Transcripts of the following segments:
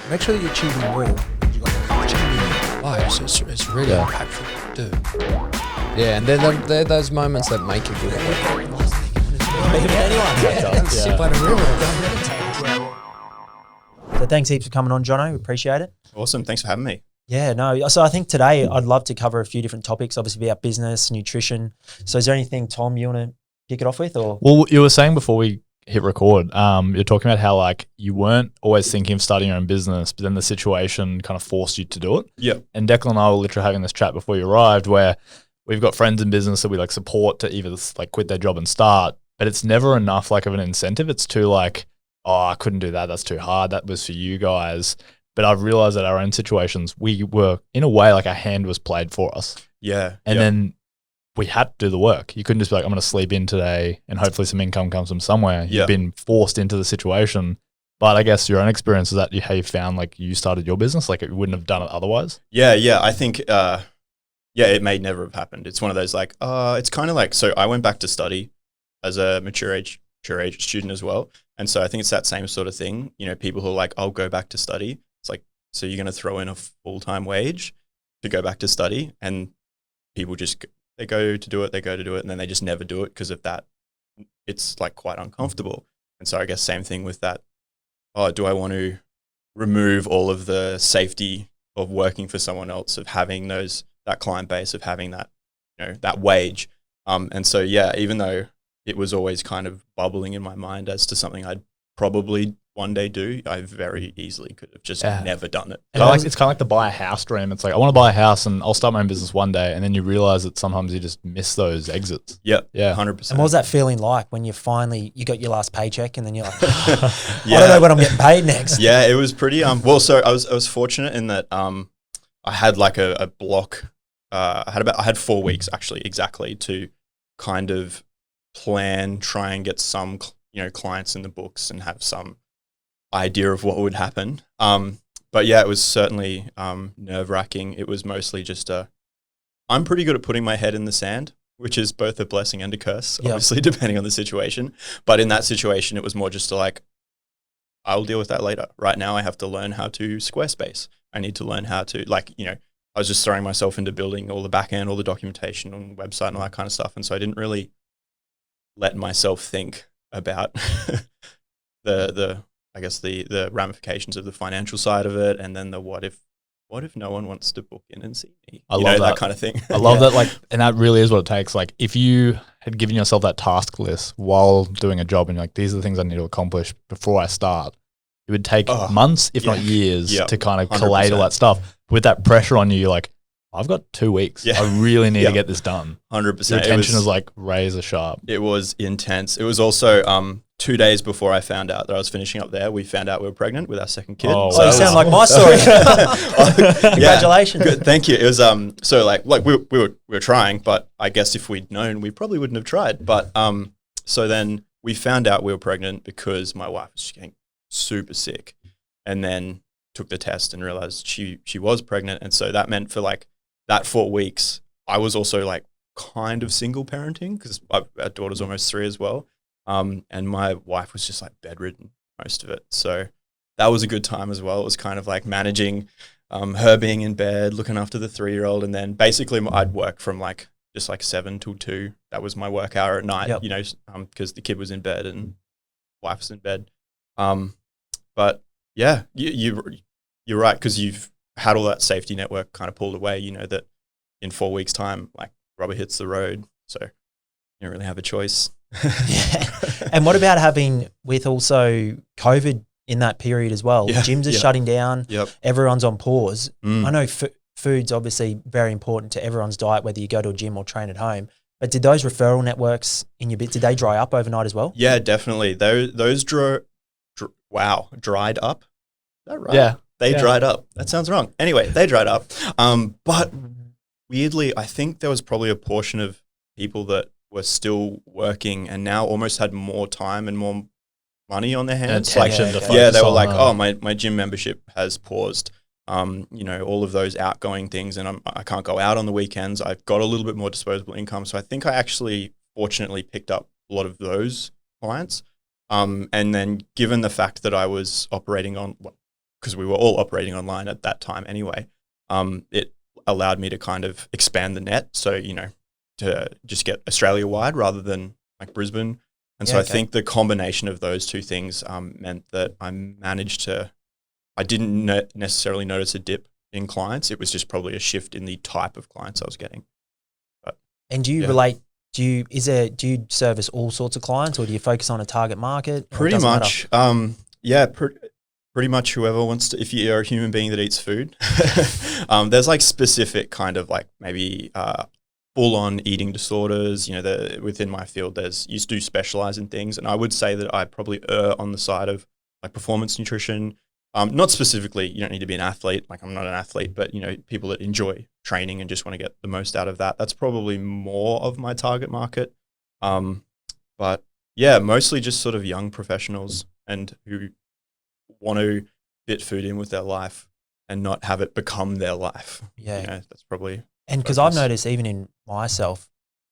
make sure that you're achieving more. You got achieving your life, so it's really impactful to do. Yeah, and they're those moments that make you good at work. Sit by the river. So thanks heaps for coming on, Jono. We appreciate it. Awesome. Thanks for having me. Yeah, no. So I think today I'd love to cover a few different topics, obviously about business, nutrition. So is there anything, Tom, you want to kick it off with? Or Well, you were saying before we hit record, you're talking about how like you weren't always thinking of starting your own business, but then the situation kind of forced you to do it. Yeah. And Declan and I were literally having this chat before you arrived where we've got friends in business that we like support to either like quit their job and start, but it's never enough like of an incentive. It's too like, oh, I couldn't do that. That's too hard. That was for you guys. But I've realized that our own situations, we were in a way like a hand was played for us. Yeah. And then we had to do the work. You couldn't just be like, I'm going to sleep in today and hopefully some income comes from somewhere. You've been forced into the situation. But I guess your own experience is that how you found like you started your business, like you wouldn't have done it otherwise. Yeah. I think, it may never have happened. It's one of those like, it's kind of like, so I went back to study as a mature age student as well. And so I think it's that same sort of thing. You know, people who are like, I'll go back to study. It's like, so you're going to throw in a full-time wage to go back to study, and people just, they go to do it, and then they just never do it because of that. It's like quite uncomfortable. And so I guess same thing with that. Oh, do I want to remove all of the safety of working for someone else, of having that client base, of having that, that wage? And so, even though it was always kind of bubbling in my mind as to something I'd probably one day do, I very easily could have just never done it. And it's kind of like the buy a house dream. It's like, I want to buy a house and I'll start my own business one day. And then you realize that sometimes you just miss those exits. Yep. Yeah. 100%. And what was that feeling like when you got your last paycheck and then you're like, I don't know when I'm getting paid next? Yeah, it was pretty, well, so I was fortunate in that I had like a block. I had 4 weeks actually exactly to kind of plan, try and get some, clients in the books and have some idea of what would happen. But yeah, it was certainly nerve-wracking. It was mostly just I'm pretty good at putting my head in the sand, which is both a blessing and a curse, obviously, depending on the situation. But in that situation, it was more just like, I'll deal with that later. Right now, I have to learn how to Squarespace. I need to learn how to, I was just throwing myself into building all the back end, all the documentation on the website and all that kind of stuff. And so I didn't really let myself think about the ramifications of the financial side of it, and then the what if no one wants to book in and see me? I love that kind of thing. I love that, like, and that really is what it takes. Like, if you had given yourself that task list while doing a job and you're like, these are the things I need to accomplish before I start, it would take months, if not years, to kind of collate 100%. All that stuff. With that pressure on you, you're like, I've got 2 weeks. I really need to get this done. 100%. Your attention is like razor sharp. It was intense. It was also 2 days before I found out that I was finishing up there, we found out we were pregnant with our second kid. Oh, so you sound like my story. Congratulations. Good, thank you. It was so like we were trying, but I guess if we'd known, we probably wouldn't have tried. But so then we found out we were pregnant because my wife was getting super sick, and then took the test and realized she was pregnant. And so that meant for like that 4 weeks, I was also like kind of single parenting because our daughter's almost 3 as well. And my wife was just like bedridden most of it. So that was a good time as well. It was kind of like managing her being in bed, looking after the 3-year-old. And then basically I'd work from like just like 7 till 2. That was my work hour at night, because the kid was in bed and wife was in bed. But yeah, you're right, because you've had all that safety network kind of pulled away. You know that in 4 weeks' time, like, rubber hits the road, so you don't really have a choice. And what about having with also COVID in that period as well? Gyms are shutting down. Everyone's on pause. I know food's obviously very important to everyone's diet, whether you go to a gym or train at home. But did those referral networks in your bit, did they dry up overnight as well? Yeah, definitely. Those dried up. Is that right? Yeah. They dried up. That sounds wrong. Anyway, they dried up. But weirdly, I think there was probably a portion of people that were still working and now almost had more time and more money on their hands. They were like, oh, my gym membership has paused. All of those outgoing things, and I can't go out on the weekends. I've got a little bit more disposable income. So I think I actually fortunately picked up a lot of those clients. And then given the fact that I was operating on because we were all operating online at that time anyway, it allowed me to kind of expand the net. So, to just get Australia wide rather than like Brisbane. And so I think the combination of those two things meant that I didn't necessarily notice a dip in clients. It was just probably a shift in the type of clients I was getting. And do you relate? Do you service all sorts of clients, or do you focus on a target market? Pretty much, pretty much whoever wants to. If you're a human being that eats food, there's like specific kind of like maybe full-on eating disorders. Within my field, you do specialize in things, and I would say that I probably err on the side of like performance nutrition. Not specifically, you don't need to be an athlete. Like I'm not an athlete, but people that enjoy training and just want to get the most out of that. That's probably more of my target market. But yeah, mostly just sort of young professionals and who want to fit food in with their life and not have it become their life. Yeah, that's probably. And because I've noticed even in myself,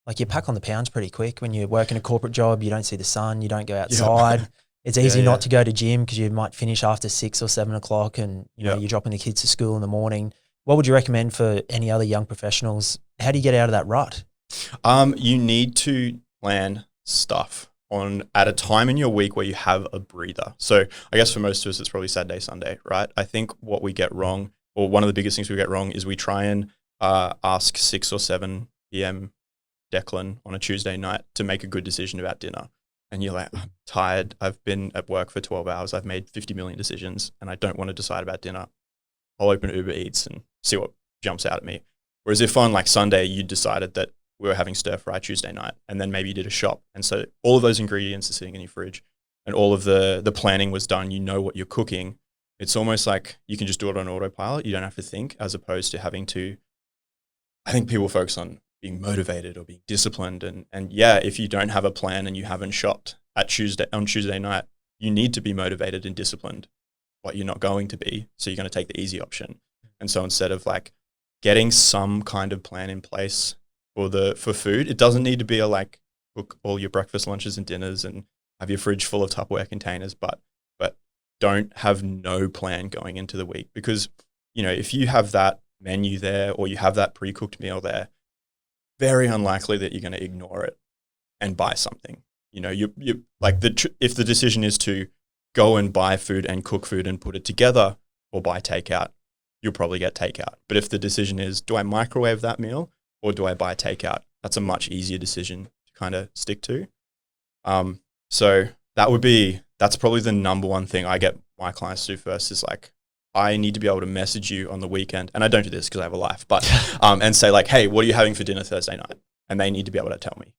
like you pack on the pounds pretty quick when you're working a corporate job. You don't see the sun. You don't go outside. Yeah. It's easy not to go to gym because you might finish after 6 or 7 o'clock and you're dropping the kids to school in the morning. What would you recommend for any other young professionals? How do you get out of that rut? You need to plan stuff at a time in your week where you have a breather. So I guess for most of us, it's probably Saturday, Sunday, right? I think what we get wrong, or one of the biggest things we get wrong, is we try and ask 6 or 7 p.m. Declan on a Tuesday night to make a good decision about dinner. And you're like, I'm tired. I've been at work for 12 hours. I've made 50 million decisions and I don't want to decide about dinner. I'll open Uber Eats and see what jumps out at me. Whereas if on like Sunday, you decided that we were having stir fry Tuesday night and then maybe you did a shop. And so all of those ingredients are sitting in your fridge and all of the planning was done. You know what you're cooking. It's almost like you can just do it on autopilot. You don't have to think, as opposed to having to, I think people focus on being motivated or being disciplined. And yeah, if you don't have a plan and you haven't shopped on Tuesday night, you need to be motivated and disciplined, but you're not going to be. So you're going to take the easy option. And so instead of like getting some kind of plan in place for food, it doesn't need to be like cook all your breakfast, lunches and dinners and have your fridge full of Tupperware containers, but don't have no plan going into the week. Because, if you have that menu there or you have that pre-cooked meal there, very unlikely that you're going to ignore it and buy something. You like if the decision is to go and buy food and cook food and put it together or buy takeout, you'll probably get takeout. But if the decision is, do I microwave that meal or do I buy takeout? That's a much easier decision to kind of stick to. So that's probably the number one thing I get my clients to do first is like, I need to be able to message you on the weekend, and I don't do this because I have a life, but and say like, hey, what are you having for dinner Thursday night? And they need to be able to tell me,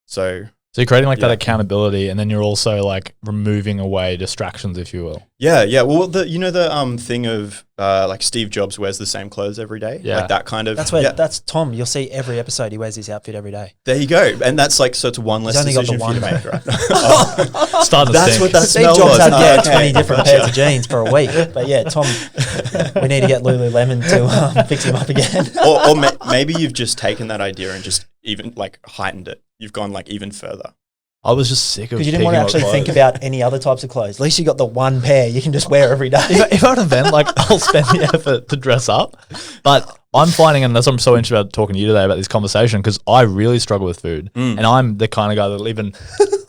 So you're creating like that accountability, and then you're also like removing away distractions, if you will. Yeah. Well, the thing of like Steve Jobs wears the same clothes every day. Yeah, like that kind of. That's Tom. You'll see every episode he wears his outfit every day. There you go, and that's like so it's one less decision for you to make, right? That's what that Steve Jobs had 20 different pairs of jeans for a week. But yeah, Tom, we need to get Lululemon to fix him up again. or maybe you've just taken that idea and just even like heightened it. You've gone like even further. I was just sick of because you didn't want to actually think about any other types of clothes. At least you got the one pair you can just wear every day. If I'm at an event, like I'll spend the effort to dress up. But I'm finding, and that's why I'm so interested about talking to you today about this conversation, because I really struggle with food. And I'm the kind of guy that'll even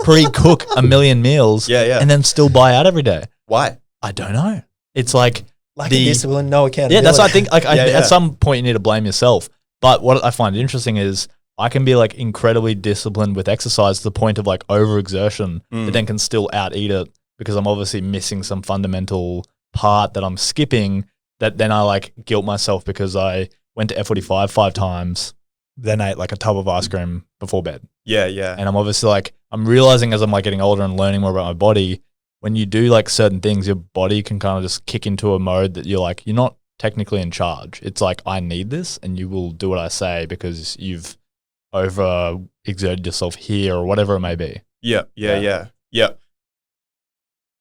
pre-cook a million meals and then still buy out every day. Why? I don't know. It's like a discipline, no accountability. Yeah, that's what I think. Like at some point you need to blame yourself. But what I find interesting is I can be like incredibly disciplined with exercise to the point of like overexertion, but then can still out eat it because I'm obviously missing some fundamental part that I'm skipping, that then I like guilt myself because I went to F45 5 times, then ate like a tub of ice cream before bed. Yeah. And I'm obviously like, I'm realizing as I'm like getting older and learning more about my body, when you do like certain things, your body can kind of just kick into a mode that you're like, you're not technically in charge. It's like, I need this, and you will do what I say because you've over exerted yourself here or whatever it may be. Yeah.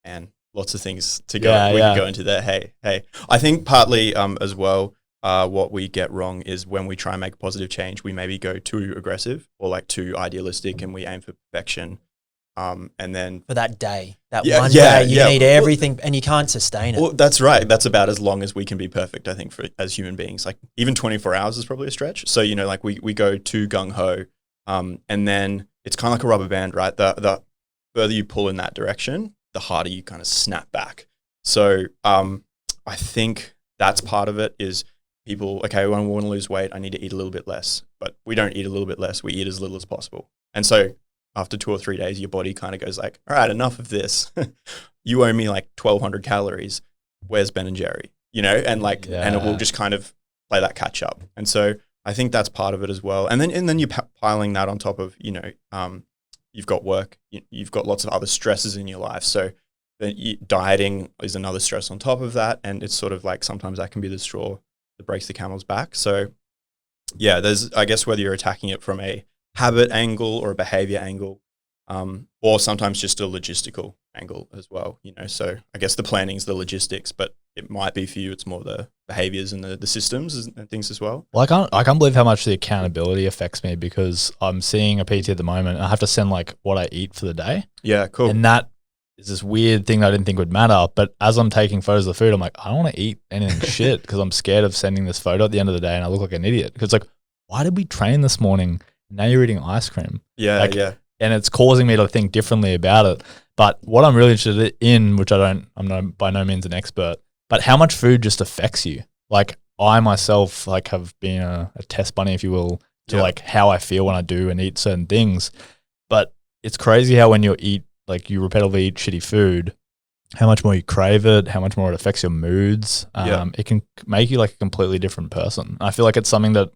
And lots of things to go. We can go into that. Hey. I think partly as well, what we get wrong is when we try and make positive change, we maybe go too aggressive or like too idealistic and we aim for perfection. And then for that day, one yeah, day, you yeah. need everything, and you can't sustain it. Well, that's right. That's about as long as we can be perfect, I think, as human beings. Like even 24 hours is probably a stretch. So, you know, like we go too gung ho, and then it's kind of like a rubber band, right? The further you pull in that direction, the harder you kind of snap back. So, I think that's part of it is people, okay, when I want to lose weight, I need to eat a little bit less, but we don't eat a little bit less. We eat as little as possible. And so after 2 or 3 days, your body kind of goes like, all right, enough of this. You owe me like 1,200 calories. Where's Ben and Jerry? You know, and like, and it will just kind of play that catch up. And so I think that's part of it as well. And then you're piling that on top of, you know, you've got work, you've got lots of other stresses in your life. So then dieting is another stress on top of that. And it's sort of like, sometimes that can be the straw that breaks the camel's back. So yeah, there's, I guess, whether you're attacking it from a habit angle or a behavior angle, or sometimes just a logistical angle as well, you know. So I guess the planning is the logistics, but it might be for you, it's more the behaviors and the systems and things as well. Well, I can't believe how much the accountability affects me, because I'm seeing a PT at the moment and I have to send like what I eat for the day. Yeah, cool. And that is this weird thing that I didn't think would matter. But as I'm taking photos of the food, I'm like, I don't want to eat anything shit, because I'm scared of sending this photo at the end of the day and I look like an idiot. Because like, why did we train this morning? Now you're eating ice cream. Yeah, like, yeah. And it's causing me to think differently about it. But what I'm really interested in, which I'm by no means an expert, but how much food just affects you. Like I myself like have been a test bunny, if you will, to like how I feel when I do and eat certain things. But it's crazy how when you repetitively eat shitty food, how much more you crave it, how much more it affects your moods. It can make you like a completely different person. I feel like it's something that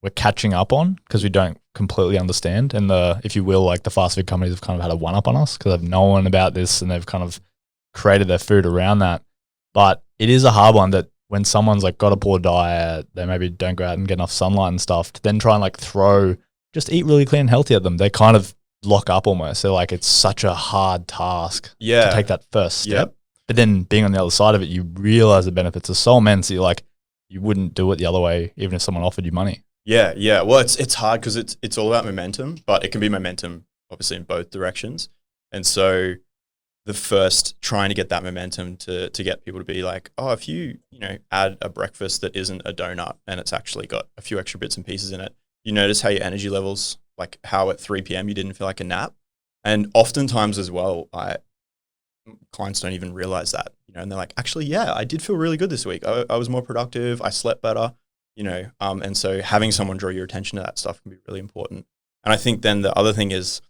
we're catching up on because we don't completely understand. And if you will, like the fast food companies have kind of had a one-up on us because they've known about this and they've kind of created their food around that. But it is a hard one that when someone's like got a poor diet, they maybe don't go out and get enough sunlight and stuff, to then try and like just eat really clean and healthy at them. They kind of lock up almost. They're like, it's such a hard task to take that first step. Yep. But then being on the other side of it, you realize the benefits are so immense that you wouldn't do it the other way even if someone offered you money. Yeah, yeah. Well, it's hard because it's all about momentum, but it can be momentum obviously in both directions. And so the first trying to get that momentum to get people to be like, oh, if you add a breakfast that isn't a donut and it's actually got a few extra bits and pieces in it, you notice how your energy levels, like how at 3 p.m. you didn't feel like a nap. And oftentimes as well, clients don't even realize that, and they're like, actually, yeah, I did feel really good this week. I was more productive. I slept better. And so having someone draw your attention to that stuff can be really important. And I think then the other thing is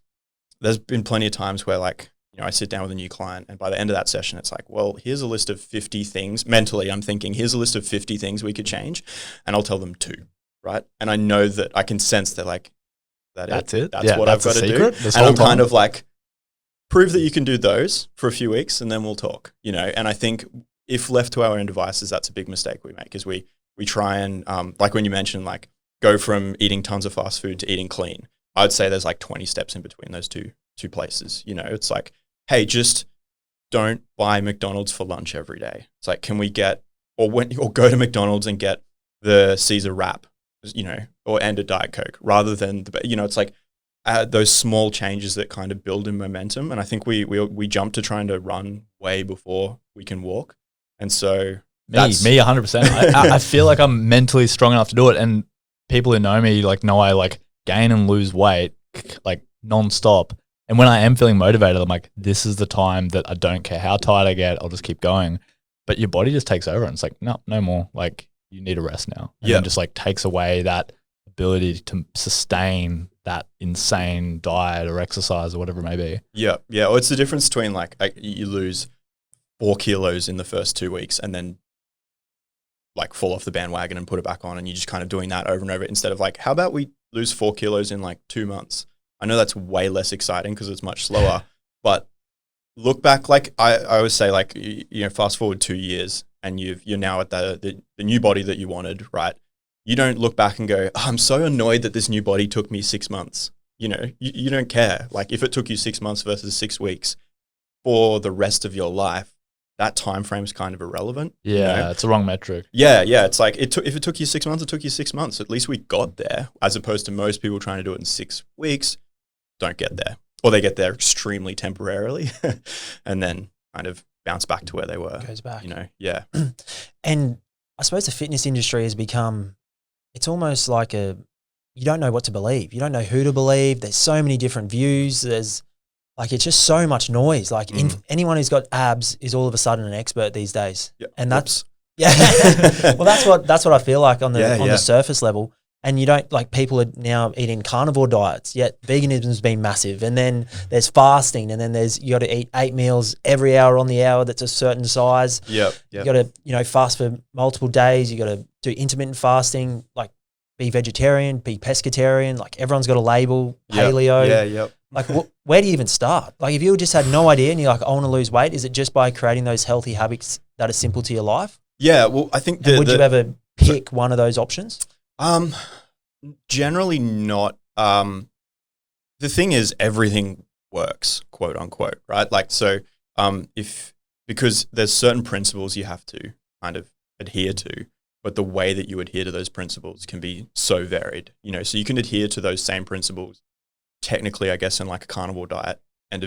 there's been plenty of times where I sit down with a new client and by the end of that session, it's like, well, here's a list of 50 things. Mentally, I'm thinking, here's a list of 50 things we could change. And I'll tell them 2, right? And I know that I can sense they're like, that's it. That's what I've got to do. And I'm kind of like, prove that you can do those for a few weeks and then we'll talk, And I think if left to our own devices, that's a big mistake we make is we try and, like when you mentioned, like go from eating tons of fast food to eating clean. I'd say there's like 20 steps in between those two places. It's like, hey, just don't buy McDonald's for lunch every day. It's like, can we get, or go to McDonald's and get the Caesar wrap, and a Diet Coke rather than, it's like those small changes that kind of build in momentum. And I think we jump to trying to run way before we can walk. And so Me 100%. I feel like I'm mentally strong enough to do it. And people who know me know I gain and lose weight nonstop. And when I am feeling motivated, I'm like, this is the time that I don't care how tired I get, I'll just keep going. But your body just takes over and it's like, no more. You need a rest now. And then just takes away that ability to sustain that insane diet or exercise or whatever it may be. Yeah. Yeah. Well, it's the difference between you lose 4 kilos in the first 2 weeks and then fall off the bandwagon and put it back on, and you're just kind of doing that over and over instead of how about we lose 4 kilos in 2 months? I know that's way less exciting because it's much slower, but look back, I always say, fast forward 2 years and you're now at the new body that you wanted, right? You don't look back and go, oh, I'm so annoyed that this new body took me 6 months. You don't care. If it took you 6 months versus 6 weeks for the rest of your life, that time frame is kind of irrelevant. Yeah, it's a wrong metric. Yeah. It's like if it took you 6 months, it took you 6 months. At least we got there, as opposed to most people trying to do it in 6 weeks, don't get there. or they get there extremely temporarily and then kind of bounce back to where they were. Goes back. You know, yeah. And I suppose the fitness industry has become, it's almost like you don't know what to believe. You don't know who to believe. There's so many different views. It's just so much noise. Like anyone who's got abs is all of a sudden an expert these days. Yep. And that's, well, that's what I feel like on the surface level. And you don't, like, people are now eating carnivore diets, yet veganism's been massive. And then there's fasting, and then you got to eat 8 meals every hour on the hour that's a certain size. Yep. You got to, fast for multiple days. You got to do intermittent fasting, like be vegetarian, be pescatarian. Like, everyone's got a label, paleo. Yeah, yep. Like, where do you even start? Like, if you just had no idea and you're like, I want to lose weight, is it just by creating those healthy habits that are simple to your life? Yeah, well, I think would you ever pick one of those options? Generally not. The thing is, everything works, quote unquote, right? Like, so, because there's certain principles you have to kind of adhere to, but the way that you adhere to those principles can be so varied, so you can adhere to those same principles technically, I guess, in like a carnivore diet and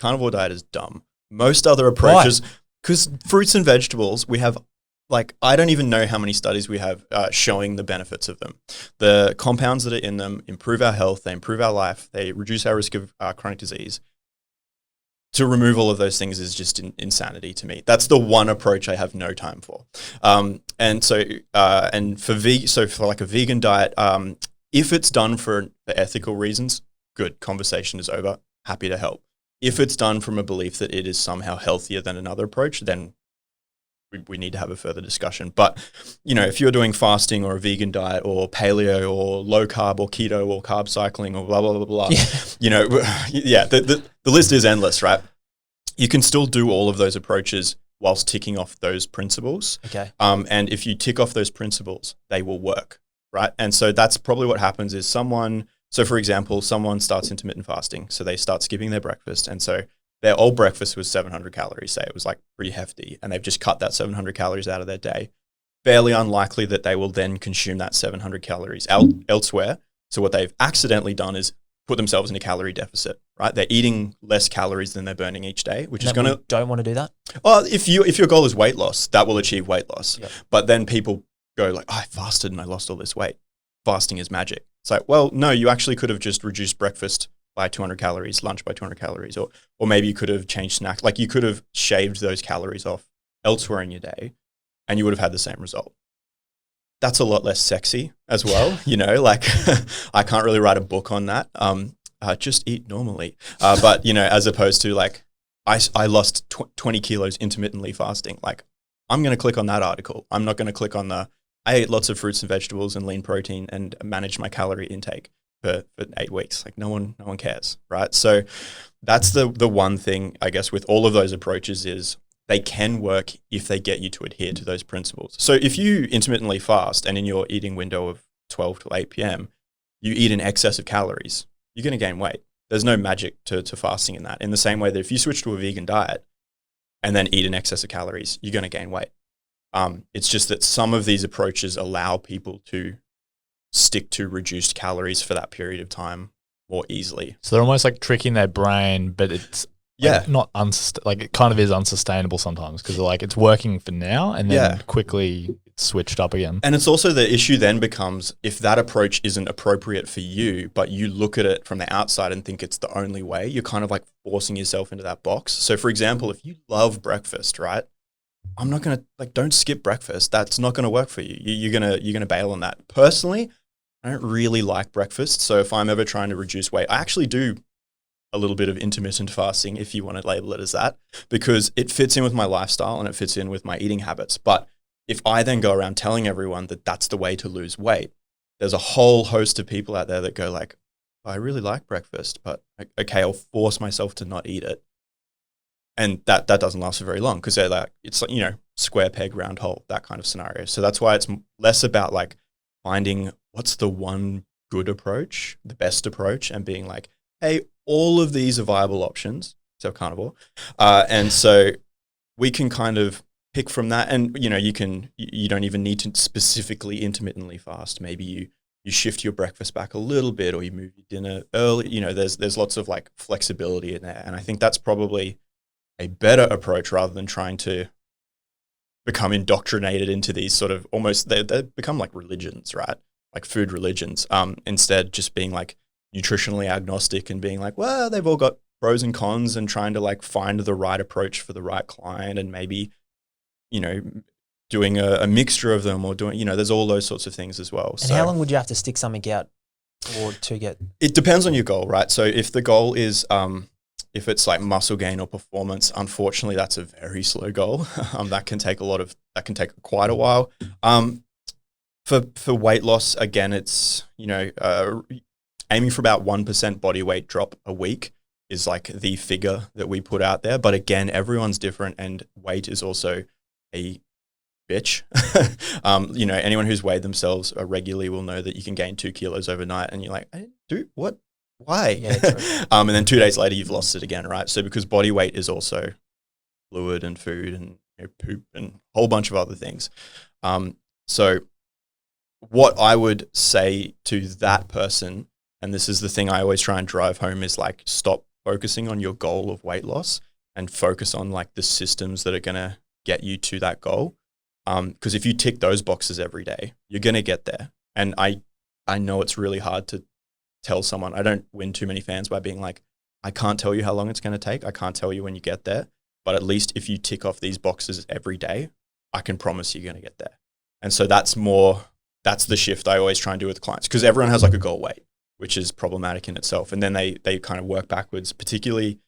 carnivore diet is dumb. Most other approaches, because fruits and vegetables, we have, like, I don't even know how many studies we have showing the benefits of them. The compounds that are in them improve our health, they improve our life, they reduce our risk of chronic disease. To remove all of those things is just insanity to me. That's the one approach I have no time for. And for like a vegan diet, if it's done for ethical reasons, good, conversation is over, happy to help. If it's done from a belief that it is somehow healthier than another approach, then we need to have a further discussion. But, if you're doing fasting or a vegan diet or paleo or low carb or keto or carb cycling or blah, blah, blah, blah, the list is endless, right? You can still do all of those approaches whilst ticking off those principles. Okay. And if you tick off those principles, they will work, right? And so that's probably what happens is for example, someone starts intermittent fasting. So they start skipping their breakfast. And so their old breakfast was 700 calories, say it was like pretty hefty, and they've just cut that 700 calories out of their day. Fairly unlikely that they will then consume that 700 calories elsewhere. So what they've accidentally done is put themselves in a calorie deficit, right? They're eating less calories than they're burning each day, which is going to... Don't want to do that? Well, if your goal is weight loss, that will achieve weight loss. Yep. But then people go like, I fasted and I lost all this weight. Fasting is magic. It's like, well, no, you actually could have just reduced breakfast by 200 calories, lunch by 200 calories, or maybe you could have changed snacks. Like, you could have shaved those calories off elsewhere in your day and you would have had the same result. That's a lot less sexy as well. Like I can't really write a book on that. Just eat normally. But, as opposed to like, I lost 20 kilos intermittently fasting. Like, I'm going to click on that article. I'm not going to click on I ate lots of fruits and vegetables and lean protein and managed my calorie intake for 8 weeks. Like, no one cares, right? So that's the one thing, I guess, with all of those approaches is they can work if they get you to adhere to those principles. So if you intermittently fast and in your eating window of 12 to 8 p.m., you eat in excess of calories, you're going to gain weight. There's no magic to fasting in that. In the same way that if you switch to a vegan diet and then eat in excess of calories, you're going to gain weight. It's just that some of these approaches allow people to stick to reduced calories for that period of time more easily. So they're almost like tricking their brain, but it's not it kind of is unsustainable sometimes because like it's working for now and then quickly it's switched up again. And it's also the issue then becomes if that approach isn't appropriate for you, but you look at it from the outside and think it's the only way, you're kind of like forcing yourself into that box. So for example, if you love breakfast, right? I'm not going to don't skip breakfast. That's not going to work for you. You're going to bail on that. Personally, I don't really like breakfast. So if I'm ever trying to reduce weight, I actually do a little bit of intermittent fasting, if you want to label it as that, because it fits in with my lifestyle and it fits in with my eating habits. But if I then go around telling everyone that that's the way to lose weight, there's a whole host of people out there that go like, I really like breakfast, but okay, I'll force myself to not eat it. And that doesn't last for very long because they're like, it's like, square peg, round hole, that kind of scenario. So that's why it's less about like finding what's the one good approach, the best approach, and being like, hey, all of these are viable options, so carnivore. And so we can kind of pick from that. And, you don't even need to specifically intermittently fast. Maybe you you shift your breakfast back a little bit, or you move your dinner early. You know, there's lots of like flexibility in there, and I think that's probably a better approach rather than trying to become indoctrinated into these sort of almost they become like religions, right? Like food religions. Instead, just being like nutritionally agnostic and being like, well, they've all got pros and cons, and trying to like find the right approach for the right client, and maybe, you know, doing a mixture of them, or doing, you know, there's all those sorts of things as well. And how long would you have to stick something out or to get? It depends on your goal, right? So if the goal is, if it's like muscle gain or performance, unfortunately, that's a very slow goal. That can take quite a while. For weight loss, again, it's, you know, aiming for about 1% body weight drop a week is like the figure that we put out there. But again, everyone's different, and weight is also a bitch. You know, anyone who's weighed themselves regularly will know that you can gain 2 kilos overnight, and you're like, I didn't do what? Why? Yeah, and then 2 days later, you've lost it again, right? So because body weight is also fluid and food and, you know, poop and a whole bunch of other things. So what I would say to that person, and this is the thing I always try and drive home, is like, stop focusing on your goal of weight loss and focus on like the systems that are going to get you to that goal. Because if you tick those boxes every day, you're going to get there. And I know it's really hard to tell someone. I don't win too many fans by being like, I can't tell you how long it's going to take. I can't tell you when you get there. But at least if you tick off these boxes every day, I can promise you're going to get there. And so that's the shift I always try and do with clients, because everyone has like a goal weight, which is problematic in itself. And then they kind of work backwards, particularly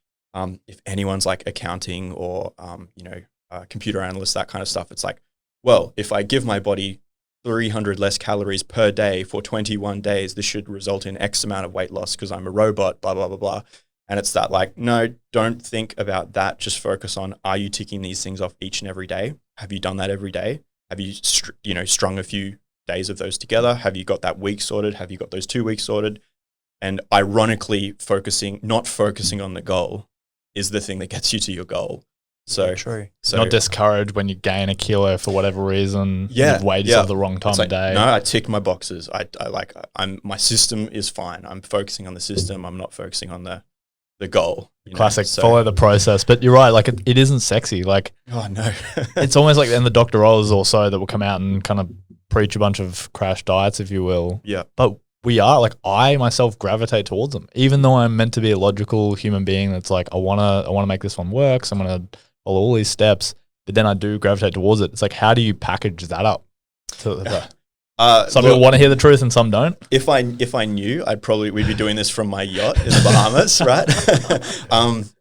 if anyone's like accounting or, you know, computer analyst, that kind of stuff. It's like, well, if I give my body 300 less calories per day for 21 days, this should result in X amount of weight loss because I'm a robot, blah, blah, blah, blah. And it's that like, no, don't think about that. Just focus on, are you ticking these things off each and every day? Have you done that every day? Have you, you know, strung a few days of those together? Have you got that week sorted? Have you got those 2 weeks sorted? And ironically, not focusing on the goal is the thing that gets you to your goal. So yeah, true. So not discouraged when you gain a kilo for whatever reason. Yeah, you've weighed yourself the wrong time of day. No, I tick my boxes. My system is fine. I'm focusing on the system. I'm not focusing on the goal. Classic. Follow the process. But you're right. Like it isn't sexy. Like, oh no, it's almost like, and the Dr. Rollers also that will come out and kind of preach a bunch of crash diets, if you will. Yeah. But we are like, I myself gravitate towards them, even though I'm meant to be a logical human being. That's like, I wanna make this one work. So I'm gonna follow all these steps, but then I do gravitate towards it. It's like, how do you package that up? Some people want to hear the truth and some don't. If I knew, we'd be doing this from my yacht in the Bahamas, right?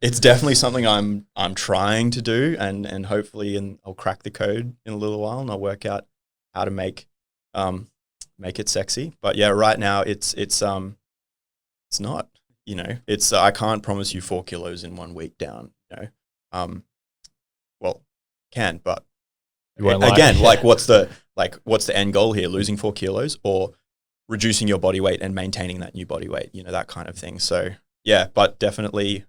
It's definitely something I'm trying to do, and hopefully, I'll crack the code in a little while, and I'll work out how to make it sexy. But yeah, right now it's not. You know, I can't promise you 4 kilos in 1 week down. You know, well, can, but again, like what's the end goal here? Losing 4 kilos or reducing your body weight and maintaining that new body weight, you know, that kind of thing. So yeah, but definitely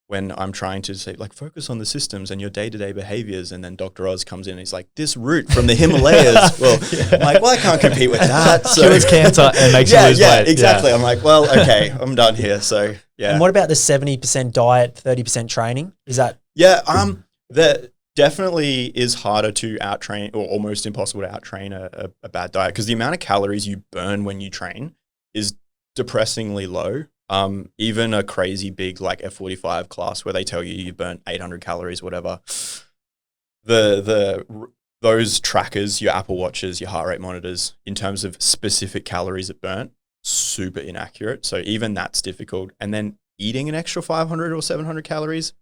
when I'm trying to say like, focus on the systems and your day-to-day behaviors, and then Dr. Oz comes in and he's like, this root from the Himalayas. Well, I'm like, I can't compete with that. So cures cancer and makes you lose weight. Yeah, exactly. Yeah. I'm like, well, okay, I'm done here. So yeah. And what about the 70% diet, 30% training? Is that? Yeah, that definitely is harder to out-train, or almost impossible to out-train a bad diet, because the amount of calories you burn when you train is depressingly low. Even a crazy big like F45 class where they tell you burn 800 calories, whatever. Those trackers, your Apple Watches, your heart rate monitors, in terms of specific calories it burnt, super inaccurate. So even that's difficult. And then eating an extra 500 or 700 calories,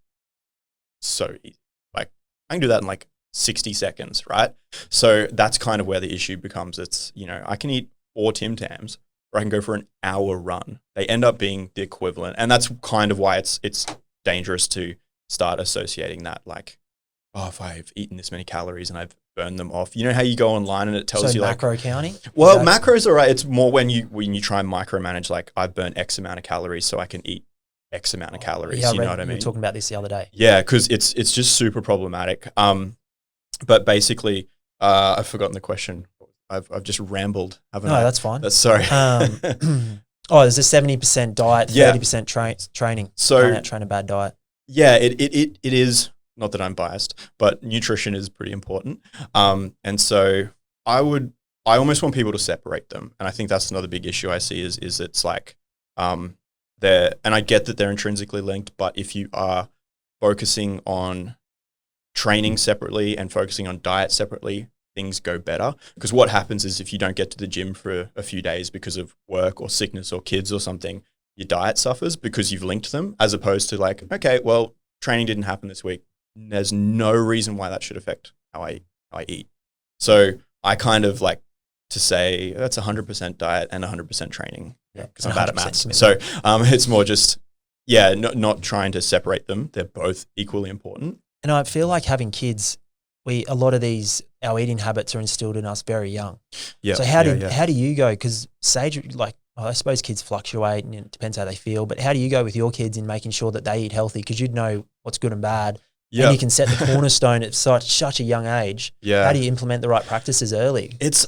so easy. Like I can do that in like 60 seconds, right? So that's kind of where the issue becomes. It's, you know, I can eat 4 Tim Tams, or I can go for an hour run. They end up being the equivalent. And that's kind of why it's dangerous to start associating that, like, oh, if I've eaten this many calories and I've burned them off. You know how you go online and it tells you macro like counting? Well, macros are right. It's more when you try and micromanage, like I've burnt X amount of calories so I can eat X amount of calories. Yeah, you know what I mean? We were talking about this the other day. Yeah, because it's just super problematic. But basically, I've forgotten the question. I've just rambled, haven't No, I? that's fine. That's sorry. There's a 70% diet, 30% training. So going out train a bad diet. Yeah, it is, not that I'm biased, but nutrition is pretty important. And so I almost want people to separate them. And I think that's another big issue I see is it's like, and I get that they're intrinsically linked, but if you are focusing on training separately and focusing on diet separately, things go better. Because what happens is if you don't get to the gym for a few days because of work or sickness or kids or something, your diet suffers because you've linked them, as opposed to like, okay, well, training didn't happen this week. There's no reason why that should affect how I eat. So I kind of like to say that's 100% diet and 100% training because I'm bad at maths. So it's more just, not trying to separate them. They're both equally important. And I feel like having kids, a lot of our eating habits are instilled in us very young. Yeah. So how do you go? Because Sage, like, I suppose kids fluctuate and it depends how they feel, but how do you go with your kids in making sure that they eat healthy? Because you'd know what's good and bad. Yeah. And you can set the cornerstone at such a young age. Yeah. How do you implement the right practices early? It's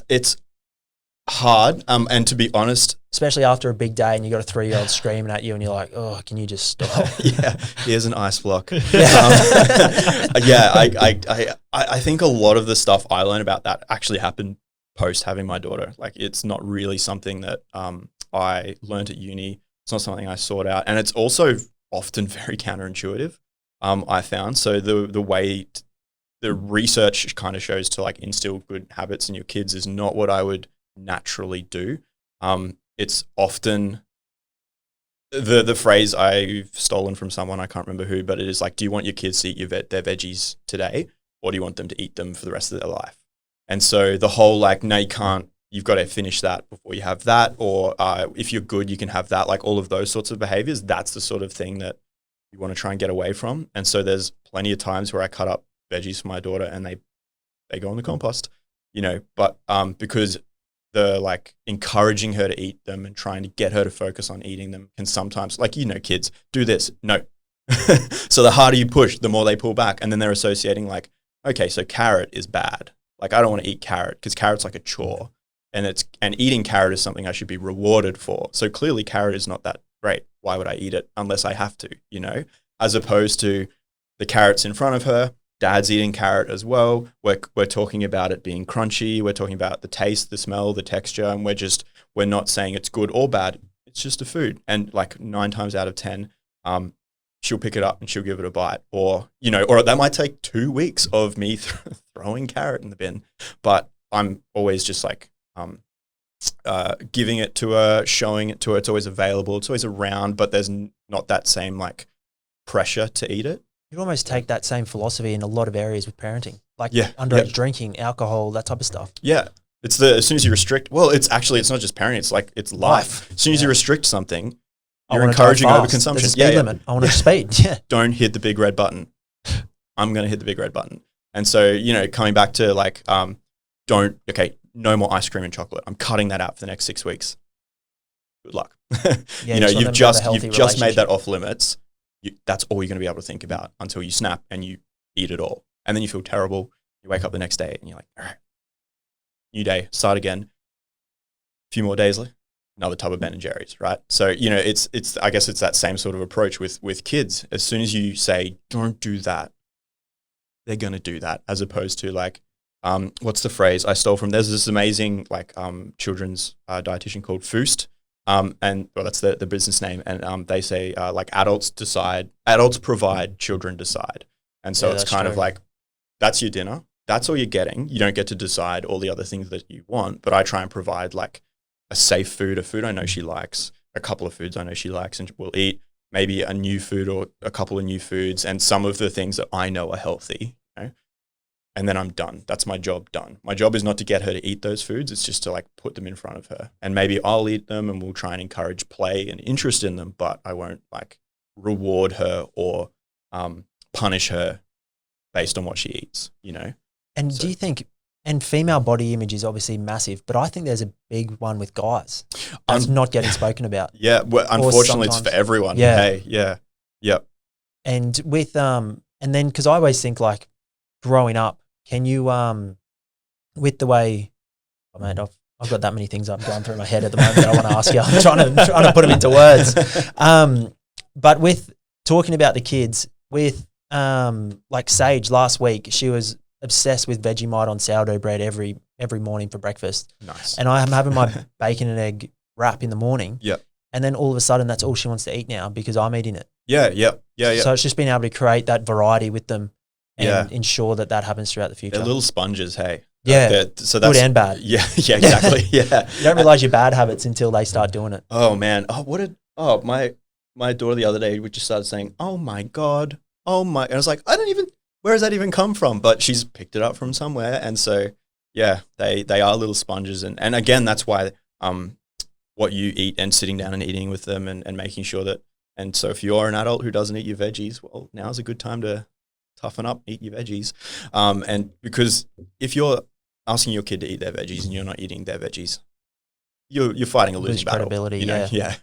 hard. And to be honest, especially after a big day and you got a 3-year-old screaming at you and you're like, oh, can you just stop? Here's an ice block. I think a lot of the stuff I learned about that actually happened post having my daughter. Like it's not really something that I learned at uni. It's not something I sought out. And it's also often very counterintuitive, I found. So the way the research kind of shows to like instill good habits in your kids is not what I would naturally do. It's often the phrase I've stolen from someone, I can't remember who, but it is like, do you want your kids to eat their veggies today, or do you want them to eat them for the rest of their life? And so the whole like, no, you can't, you've got to finish that before you have that, or if you're good, you can have that, like all of those sorts of behaviors, that's the sort of thing that you want to try and get away from. And so there's plenty of times where I cut up veggies for my daughter and they go in the compost, but because the like encouraging her to eat them and trying to get her to focus on eating them can sometimes, like, kids do this. No. So the harder you push, the more they pull back. And then they're associating like, okay, so carrot is bad. Like I don't want to eat carrot because carrot's like a chore and eating carrot is something I should be rewarded for. So clearly carrot is not that great. Why would I eat it unless I have to, as opposed to the carrot's in front of her. Dad's eating carrot as well. We're talking about it being crunchy. We're talking about the taste, the smell, the texture, and we're not saying it's good or bad. It's just a food. And like 9 times out of 10, she'll pick it up and she'll give it a bite, or that might take 2 weeks of me throwing carrot in the bin. But I'm always just like giving it to her, showing it to her. It's always available. It's always around, but there's not that same like pressure to eat it. You almost take that same philosophy in a lot of areas with parenting, like underage drinking, alcohol, that type of stuff. Yeah. It's as soon as you restrict, it's not just parenting, it's like, it's life. As soon as you restrict something, you're encouraging overconsumption. There's a speed limit. I want to speed. Yeah. Don't hit the big red button. I'm going to hit the big red button. And so, coming back to like, no more ice cream and chocolate. I'm cutting that out for the next 6 weeks. Good luck. You've just made that off limits. That's all you're going to be able to think about until you snap and you eat it all. And then you feel terrible. You wake up the next day and you're like, all right, new day, start again. A few more days, another tub of Ben & Jerry's, right? So, it's I guess it's that same sort of approach with kids. As soon as you say, don't do that, they're going to do that, as opposed to like, what's the phrase I stole from? There's this amazing like children's dietitian called Foost. That's the business name. And they say like adults provide, children decide. And so it's kind of like, that's your dinner. That's all you're getting. You don't get to decide all the other things that you want, but I try and provide like a safe food, a food I know she likes, a couple of foods I know she likes and will eat, maybe a new food or a couple of new foods, and some of the things that I know are healthy. And then I'm done. That's my job done. My job is not to get her to eat those foods. It's just to like put them in front of her. And maybe I'll eat them and we'll try and encourage play and interest in them, but I won't like reward her or punish her based on what she eats, And do you think, and female body image is obviously massive, but I think there's a big one with guys that's not getting spoken about. Yeah. Well, unfortunately it's for everyone. Yeah. Hey, yeah. Yep. And with, and then, cause I always think like growing up, can you, with the way Oh, mate, I've got that many things I'm going through my head at the moment that I want to ask you. I'm trying to put them into words. But with talking about the kids, with like Sage last week, she was obsessed with Vegemite on sourdough bread every morning for breakfast. Nice. And I am having my bacon and egg wrap in the morning. Yep. And then all of a sudden, that's all she wants to eat now because I'm eating it. Yeah. So it's just being able to create that variety with them and Yeah. ensure that happens throughout the future. They're little sponges, hey. Yeah. So that's good and bad. Yeah, exactly. Yeah. You don't realize your bad habits until they start doing it. Oh man. My daughter the other day, we just started saying, "Oh my God. Oh my," and I was like, where does that even come from? But she's picked it up from somewhere. And so yeah, they are little sponges. And again, that's why what you eat and sitting down and eating with them and making sure that, and so if you're an adult who doesn't eat your veggies, well, now's a good time to toughen up, eat your veggies. And because if you're asking your kid to eat their veggies and you're not eating their veggies, you're fighting a losing battle. Credibility, you know? Yeah.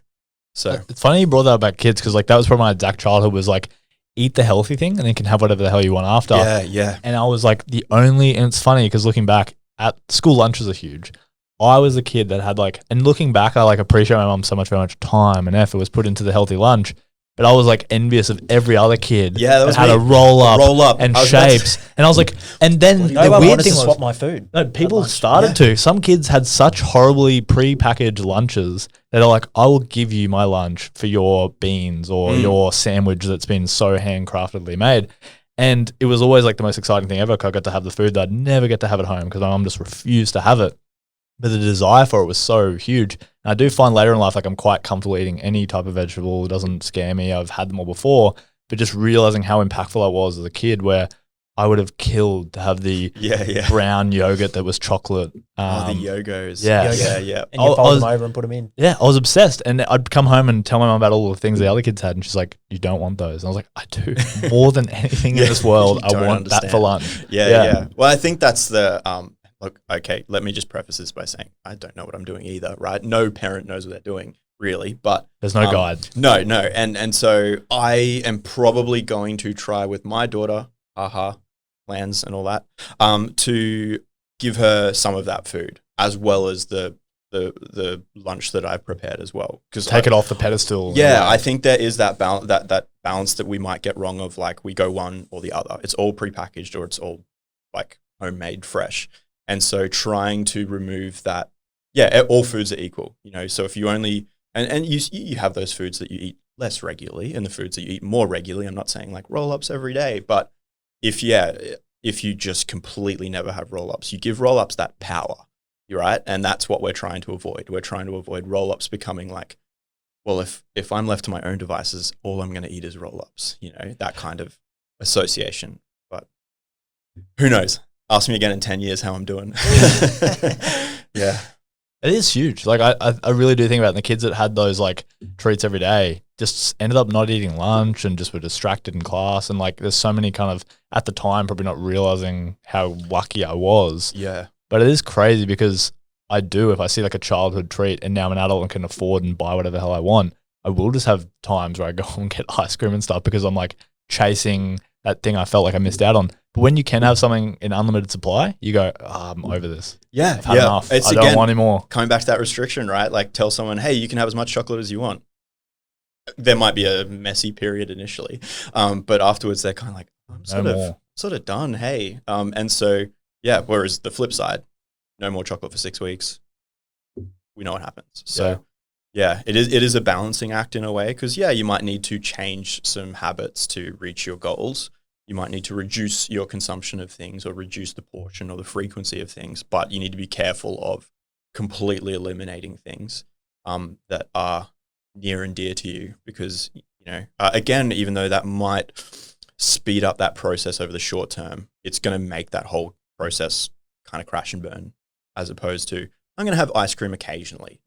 So It's funny you brought that about kids because like that was probably my exact childhood was like eat the healthy thing and then you can have whatever the hell you want after. yeah. And I was like and it's funny because looking back at school lunches are huge. I was a kid that had and looking back, I appreciate my mum so much, very much time and effort was put into the healthy lunch. But I was envious of every other kid that had a roll up and shapes. And I was like, and then No the one weird wanted thing to was, swap my food. no, people lunch. started to. Some kids had such horribly pre-packaged lunches that are like, I will give you my lunch for your beans or your sandwich that's been so handcraftedly made. And it was always the most exciting thing ever because I got to have the food that I'd never get to have at home because my mum just refused to have it. But the desire for it was so huge. And I do find later in life, I'm quite comfortable eating any type of vegetable. It doesn't scare me. I've had them all before. But just realizing how impactful I was as a kid where I would have killed to have the brown yogurt that was chocolate. The Yogos. Yeah. And you fold them over and put them in. Yeah, I was obsessed. And I'd come home and tell my mum about all the things the other kids had. And she's like, you don't want those. And I was like, I do. More than anything in this world, I want that for lunch. Yeah. Well, I think that's the look, okay, let me just preface this by saying I don't know what I'm doing either, right? No parent knows what they're doing, really, but there's no guide. No. And so I am probably going to try with my daughter, plans and all that, to give her some of that food as well as the lunch that I've prepared as well. Take it off the pedestal. Yeah, I think there is that balance that we might get wrong of we go one or the other. It's all prepackaged or it's all homemade fresh. And so trying to remove that, all foods are equal, so if you only, and you have those foods that you eat less regularly and the foods that you eat more regularly. I'm not saying roll-ups every day, but if you just completely never have roll-ups, you give roll-ups that power, right? And that's what we're trying to avoid. We're trying to avoid roll-ups becoming well, if I'm left to my own devices, all I'm going to eat is roll-ups, that kind of association. But who knows? Ask me again in 10 years how I'm doing. Yeah. It is huge. I really do think about it. The kids that had those treats every day just ended up not eating lunch and just were distracted in class. And there's so many kind of, at the time, probably not realizing how lucky I was. Yeah. But it is crazy because if I see a childhood treat and now I'm an adult and can afford and buy whatever the hell I want, I will just have times where I go and get ice cream and stuff because I'm chasing that thing I felt like I missed out on. But when you can have something in unlimited supply, you go, I'm over this. Yeah. I've had enough. I don't want any more. Coming back to that restriction, right? Tell someone, hey, you can have as much chocolate as you want. There might be a messy period initially. But afterwards they're kind of I'm sort of done. Hey. And so, whereas the flip side, no more chocolate for 6 weeks. We know what happens. So it is a balancing act in a way because, you might need to change some habits to reach your goals. You might need to reduce your consumption of things or reduce the portion or the frequency of things, but you need to be careful of completely eliminating things that are near and dear to you because, again, even though that might speed up that process over the short term, it's going to make that whole process kind of crash and burn as opposed to I'm going to have ice cream occasionally,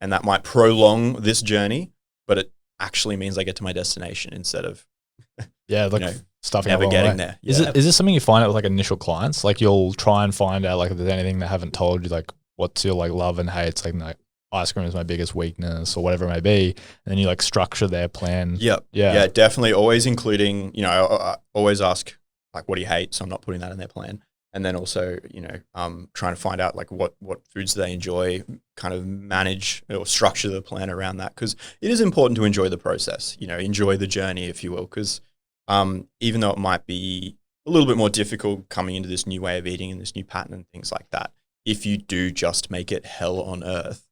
and that might prolong this journey, but it actually means I get to my destination instead of stuffing never getting there. Is this something you find out with initial clients? You'll try and find out if there's anything they haven't told you, what's your love and hates, ice cream is my biggest weakness or whatever it may be, and then you structure their plan. Yeah, definitely always including, I always ask what do you hate, so I'm not putting that in their plan. and then also, trying to find out like what foods they enjoy, kind of manage or structure the plan around that, because it is important to enjoy the process, enjoy the journey, if you will, because even though it might be a little bit more difficult coming into this new way of eating and this new pattern and things like that, if you do just make it hell on earth,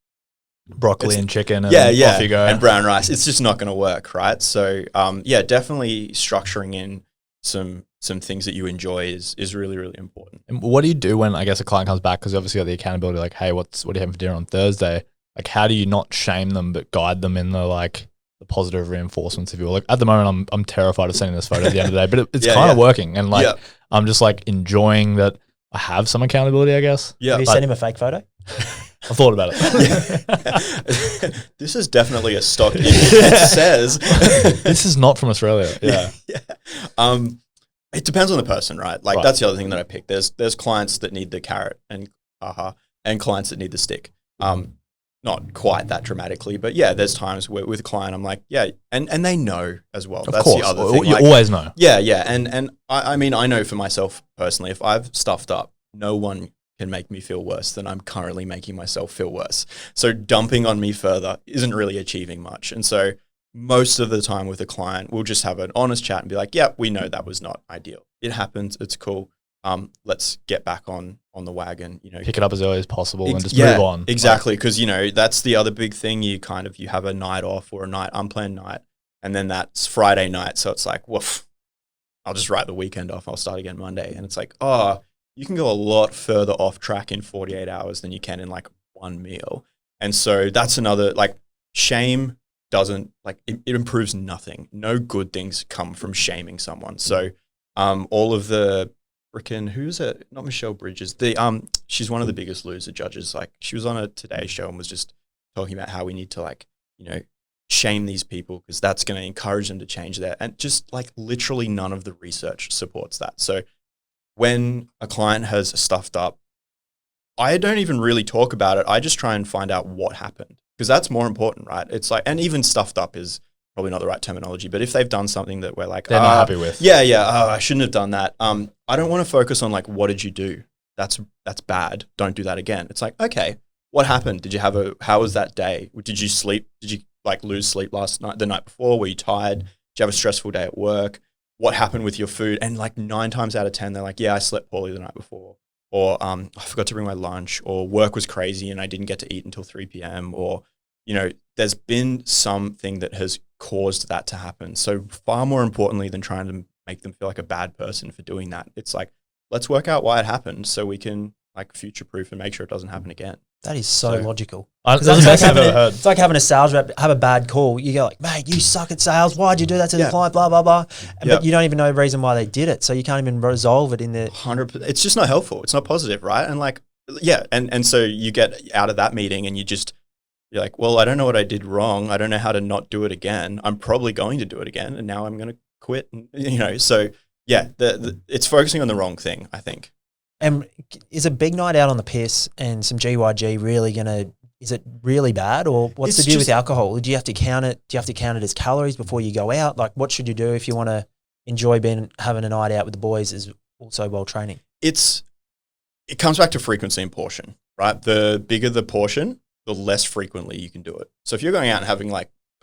broccoli and chicken and off you go. And brown rice, it's just not going to work, right? So definitely structuring in some things that you enjoy is really, really important. And what do you do when, I guess, a client comes back, because obviously you got the accountability, like, hey, what are you having for dinner on Thursday? Like, how do you not shame them but guide them in the positive reinforcements, if you will? Like, at the moment, I'm terrified of sending this photo at the end of the day, but it's kind of working, and I'm just like enjoying that I have some accountability, I guess. Yeah. Have you sent him a fake photo? I've thought about it. This is definitely a stock. It says this is not from Australia. Yeah. It depends on the person, right? Like, that's the other thing that I picked. There's clients that need the carrot and clients that need the stick. Not quite that dramatically, but there's times where with a client I'm like, and they know as well. Of That's course. the other thing. You always know. And I mean, I know for myself personally, if I've stuffed up, no one can make me feel worse than I'm currently making myself feel worse. So dumping on me further isn't really achieving much. And so most of the time with a client, we'll just have an honest chat and be like, we know that was not ideal. It happens. It's cool. Let's get back on the wagon, pick it up as early as possible and just move on. Exactly. Because, that's the other big thing. You have a night off or a unplanned night, and then that's Friday night. So it's like, woof, I'll just write the weekend off. I'll start again Monday. And it's like, you can go a lot further off track in 48 hours than you can in like one meal. And so that's another, shame doesn't, it improves nothing. No good things come from shaming someone. So all of the freaking, who's it? Not Michelle Bridges. She's one of the biggest loser judges. Like, she was on a Today show and was just talking about how we need to shame these people because that's going to encourage them to change that. And just literally none of the research supports that. So when a client has stuffed up, I don't even really talk about it. I just try and find out what happened, because that's more important, right? It's and even stuffed up is probably not the right terminology, but if they've done something that we're they're not happy with. I shouldn't have done that. I don't want to focus on what did you do? That's bad. Don't do that again. It's okay, what happened? Did you how was that day? Did you sleep? Did you lose sleep the night before? Were you tired? Did you have a stressful day at work? What happened with your food? And 9 times out of 10, they're I slept poorly the night before, or I forgot to bring my lunch, or work was crazy and I didn't get to eat until 3 p.m. or, there's been something that has caused that to happen. So far more importantly than trying to make them feel like a bad person for doing that, it's let's work out why it happened so we can future-proof and make sure it doesn't happen again. That is so logical. That's the best I've ever heard. It's like having a sales rep have a bad call. You go mate, you suck at sales. Why'd you do that to the client? Blah, blah, blah. But you don't even know the reason why they did it. So you can't even resolve it in the... 100%. It's just not helpful. It's not positive, right? And and so you get out of that meeting and you're well, I don't know what I did wrong. I don't know how to not do it again. I'm probably going to do it again. And now I'm going to quit. And, so it's focusing on the wrong thing, I think. And is a big night out on the piss and some GYG really is it really bad, or what's the deal with alcohol? Do you have to count it? Do you have to count it as calories before you go out? What should you do if you want to enjoy having a night out with the boys is also while training? It comes back to frequency and portion, right? The bigger the portion, the less frequently you can do it. So if you're going out and having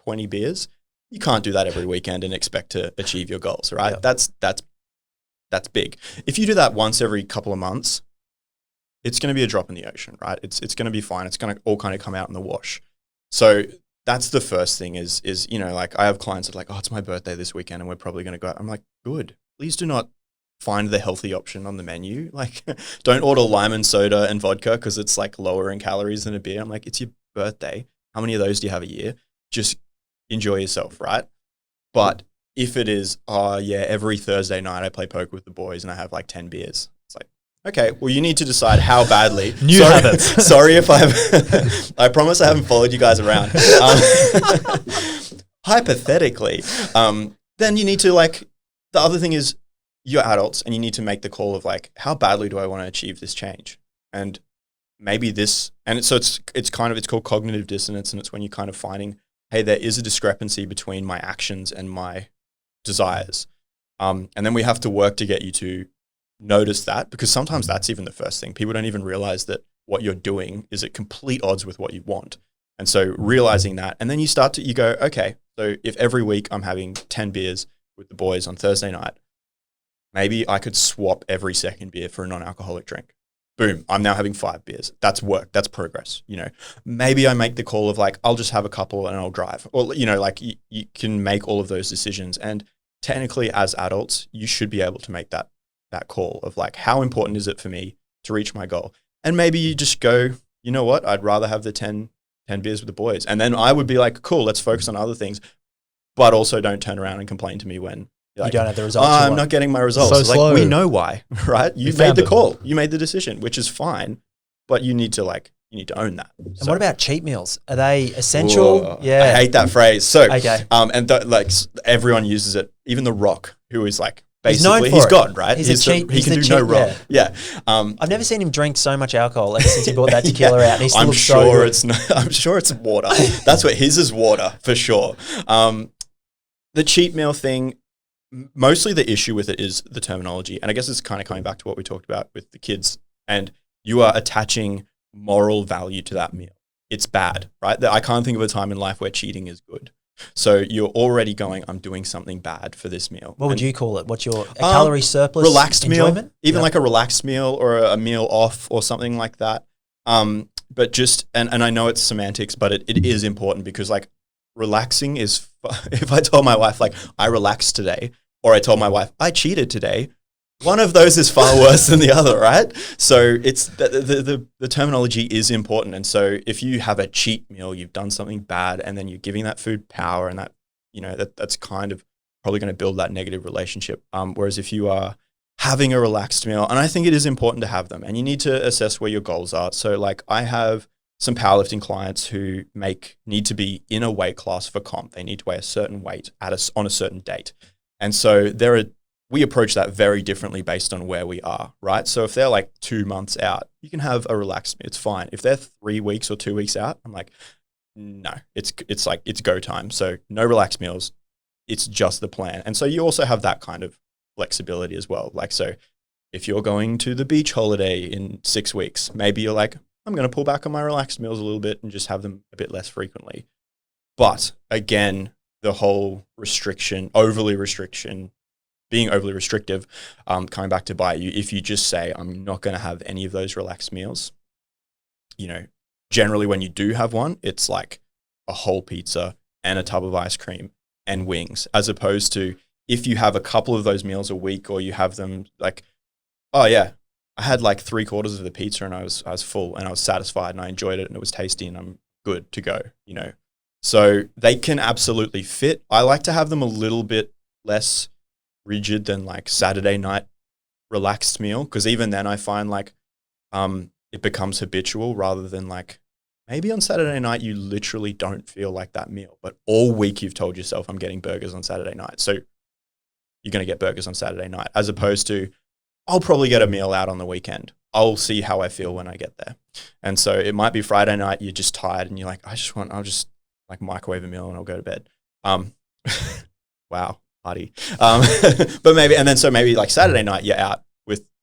20 beers, you can't do that every weekend and expect to achieve your goals, right? Yeah. That's big. If you do that once every couple of months, it's going to be a drop in the ocean, right? It's going to be fine. It's going to all kind of come out in the wash. So that's the first thing is I have clients that are it's my birthday this weekend and we're probably going to go out. I'm good. Please do not find the healthy option on the menu. Don't order lime and soda and vodka because it's lower in calories than a beer. I'm it's your birthday. How many of those do you have a year? Just enjoy yourself, right? But if it is, every Thursday night I play poker with the boys and I have 10 beers. It's okay, well, you need to decide how badly. New habits. Sorry if I promise I haven't followed you guys around. Hypothetically, then you need to the other thing is you're adults and you need to make the call of how badly do I want to achieve this change? And maybe this, and so it's called cognitive dissonance, and it's when you're kind of finding, hey, there is a discrepancy between my actions and my desires. And then we have to work to get you to notice that, because sometimes that's even the first thing. People don't even realize that what you're doing is at complete odds with what you want. And so realizing that, and then you go, okay, so if every week I'm having 10 beers with the boys on Thursday night, maybe I could swap every second beer for a non-alcoholic drink. Boom, I'm now having 5 beers. That's work. That's progress. Maybe I make the call of like, I'll just have a couple and I'll drive. Or, like you can make all of those decisions. And technically as adults, you should be able to make that call of like, how important is it for me to reach my goal? And maybe you just go, you know what? I'd rather have the 10 beers with the boys. And then I would be like, cool, let's focus on other things. But also don't turn around and complain to me when you don't have the results. I'm not getting my results. So slow. We know why, right? You made the call. You made the decision, which is fine. But you need to own that. And what about cheat meals? Are they essential? Whoa, I hate that phrase. So, everyone uses it. Even The Rock, who is like, basically, he's God, right? He can do no wrong. Yeah. I've never seen him drink so much alcohol ever since he brought that tequila out. And I'm sure it's water. That's what his is, water for sure. The cheat meal thing, mostly the issue with it is the terminology. And I guess it's kind of coming back to what we talked about with the kids. And you are attaching moral value to that meal. It's bad, right? I can't think of a time in life where cheating is good. So you're already going, I'm doing something bad for this meal. What would you call it? What's your calorie surplus? Relaxed enjoyment? meal, even like a relaxed meal or a meal off or something like that. But just, and I know it's semantics, but it is important because like relaxing is, if I told my wife like I relaxed today, or I told my wife I cheated today, one of those is far worse than the other, right? So it's the terminology is important. And so if you have a cheat meal, you've done something bad, and then you're giving that food power, and that that's kind of probably going to build that negative relationship. Whereas if you are having a relaxed meal, and I think it is important to have them, and you need to assess where your goals are. So like I have some powerlifting clients who need to be in a weight class for comp. They need to weigh a certain weight on a certain date. And so we approach that very differently based on where we are, right? So if they're like 2 months out, you can have a relaxed meal. It's fine. If they're 3 weeks or 2 weeks out, I'm like, no, it's go time. So no relaxed meals. It's just the plan. And so you also have that kind of flexibility as well. Like, so if you're going to the beach holiday in 6 weeks, maybe you're like, I'm going to pull back on my relaxed meals a little bit and just have them a bit less frequently. But again, the whole being overly restrictive, coming back to bite you, if you just say, I'm not going to have any of those relaxed meals, generally when you do have one, it's like a whole pizza and a tub of ice cream and wings, as opposed to if you have a couple of those meals a week, or you have them like, oh yeah, I had like 3/4 of the pizza and I was full and I was satisfied and I enjoyed it and it was tasty and I'm good to go, So they can absolutely fit. I like to have them a little bit less rigid than like Saturday night relaxed meal, because even then I find like it becomes habitual rather than like maybe on Saturday night you literally don't feel like that meal, but all week you've told yourself I'm getting burgers on Saturday night. So you're going to get burgers on Saturday night, as opposed to I'll probably get a meal out on the weekend. I'll see how I feel when I get there. And so it might be Friday night, you're just tired and you're like, I'll just like microwave a meal and I'll go to bed. Wow, party. But maybe like Saturday night you're out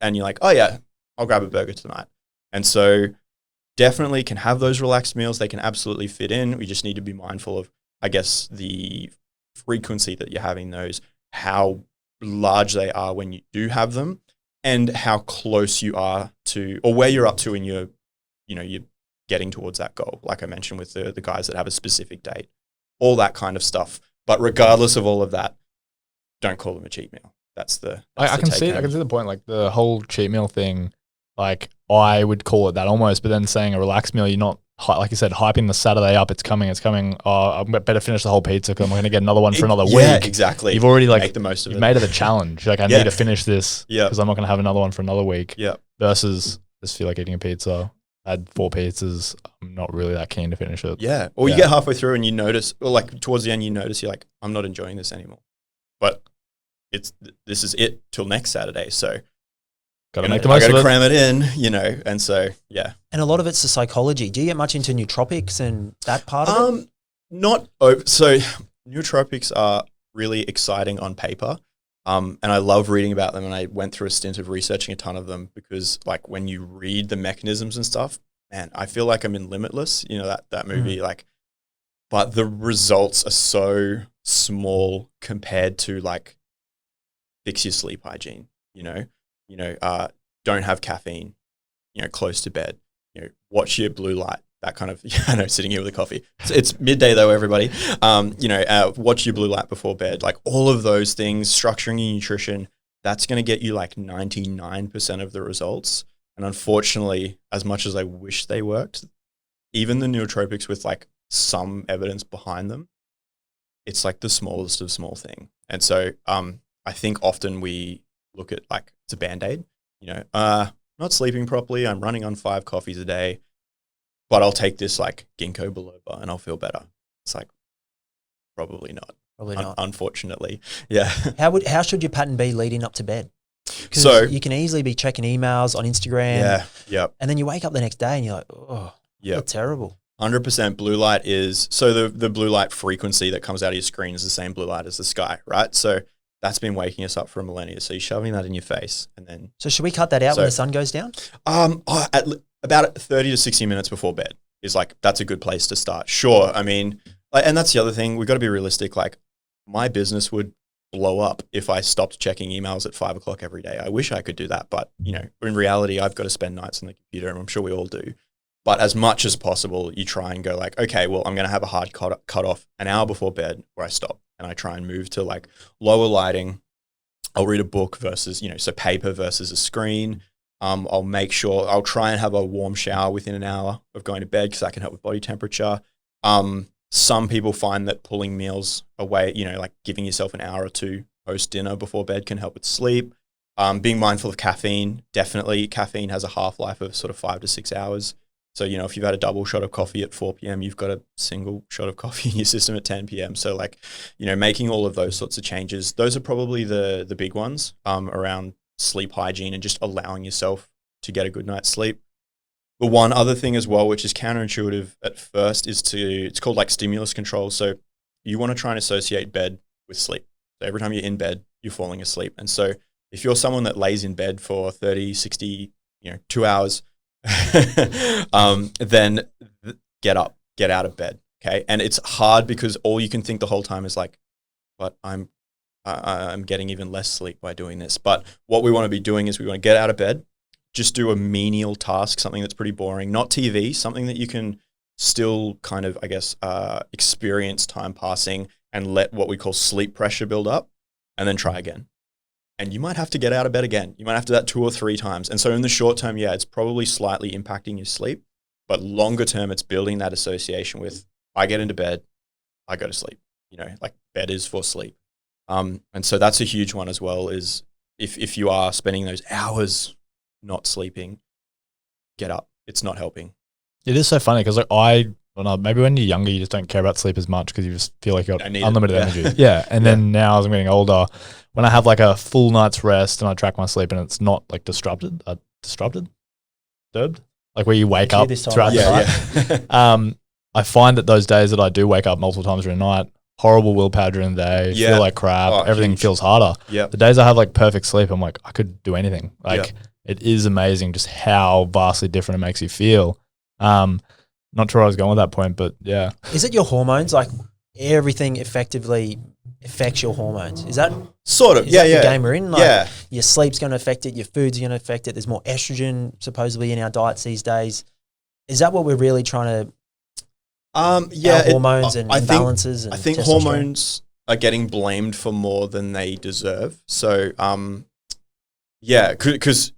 and you're like, oh yeah, I'll grab a burger tonight. And so definitely can have those relaxed meals. They can absolutely fit in. We just need to be mindful of, I guess, the frequency that you're having those, how large they are when you do have them, and how close you are to, or where you're up to in you're getting towards that goal. Like I mentioned with the guys that have a specific date, all that kind of stuff. But regardless of all of that, don't call them a cheat meal. I can see the point. Like the whole cheat meal thing, like I would call it that almost, but then saying a relaxed meal, you're not, like you said, hyping the Saturday up. It's coming. Oh, I better finish the whole pizza because I'm going to get another one for another week. Yeah, exactly. You've already make the most of you've made it a challenge. Like I need to finish this because I'm not going to have another one for another week. Yeah. Versus just feel like eating a pizza. I had 4 pizzas. I'm not really that keen to finish it. Yeah. Or you get halfway through and you notice, or like towards the end, you notice you're like, I'm not enjoying this anymore. But this is it till next Saturday. So gotta make the most of it. Gotta cram it in, and so yeah. And a lot of it's the psychology. Do you get much into nootropics and that part of it? So nootropics are really exciting on paper. And I love reading about them. And I went through a stint of researching a ton of them because like when you read the mechanisms and stuff, man, I feel like I'm in Limitless, you know, that movie, but the results are so small compared to like fix your sleep hygiene, don't have caffeine, close to bed, watch your blue light, that kind of, I know, sitting here with a coffee. It's midday though, everybody. Watch your blue light before bed, like all of those things, structuring your nutrition, that's going to get you like 99% of the results. And unfortunately, as much as I wish they worked, even the nootropics with like some evidence behind them, it's like the smallest of small thing. And so I think often we look at like it's a Band-Aid, not sleeping properly, I'm running on 5 coffees a day, but I'll take this like ginkgo biloba and I'll feel better. It's like, probably not. Probably not. Unfortunately. Yeah. How should your pattern be leading up to bed? Because so you can easily be checking emails on Instagram. Yeah. Yep. And then you wake up the next day and you're like, oh, yep. that's terrible. 100% blue light is, so the blue light frequency that comes out of your screen is the same blue light as the sky, right? So that's been waking us up for a millennia. So you're shoving that in your face and then. So should we cut that out when the sun goes down? About 30 to 60 minutes before bed is like, that's a good place to start. Sure. I mean, and that's the other thing. We've got to be realistic. Like my business would blow up if I stopped checking emails at 5 o'clock every day. I wish I could do that. But, in reality, I've got to spend nights on the computer and I'm sure we all do. But as much as possible, you try and go like, okay, well, I'm going to have a hard cut off an hour before bed where I stop and I try and move to like lower lighting. I'll read a book versus, so paper versus a screen. I'll try and have a warm shower within an hour of going to bed because that can help with body temperature. Some people find that pulling meals away, like giving yourself an hour or two post dinner before bed can help with sleep. Being mindful of caffeine, definitely. Caffeine has a half-life of sort of 5 to 6 hours. So, if you've had a double shot of coffee at 4 p.m., you've got a single shot of coffee in your system at 10 p.m. So like, making all of those sorts of changes, those are probably the big ones around sleep hygiene and just allowing yourself to get a good night's sleep. The one other thing as well, which is counterintuitive at first, is it's called like stimulus control. So you want to try and associate bed with sleep. So every time you're in bed, you're falling asleep. And so if you're someone that lays in bed for 30, 60, 2 hours, then get up, get out of bed. Okay. And it's hard because all you can think the whole time is like, but I'm getting even less sleep by doing this. But what we want to be doing is we want to get out of bed, just do a menial task, something that's pretty boring, not TV, something that you can still kind of, I guess, experience time passing and let what we call sleep pressure build up and then try again. And you might have to get out of bed again. You might have to do that 2 or 3 times. And so in the short term, yeah, it's probably slightly impacting your sleep, but longer term, it's building that association with, I get into bed, I go to sleep, like bed is for sleep. And so that's a huge one as well, is if you are spending those hours not sleeping, get up. It's not helping. It is so funny because like maybe when you're younger, you just don't care about sleep as much because you just feel like you've got unlimited energy. Yeah. And then now as I'm getting older, when I have like a full night's rest and I track my sleep and it's not like disturbed, like where you wake up throughout the night. I find that those days that I do wake up multiple times during the night, horrible willpower during the day, feel like crap, everything feels harder. Yep. The days I have like perfect sleep, I'm like, I could do anything. Like it is amazing just how vastly different it makes you feel. Not sure I was going with that point, but yeah. Is it your hormones? Like everything effectively affects your hormones? Is that sort of? The game we're in? Like your sleep's going to affect it, your food's going to affect it. There's more estrogen supposedly in our diets these days. Is that what we're really trying to? Hormones and imbalances. I think hormones are getting blamed for more than they deserve. So, because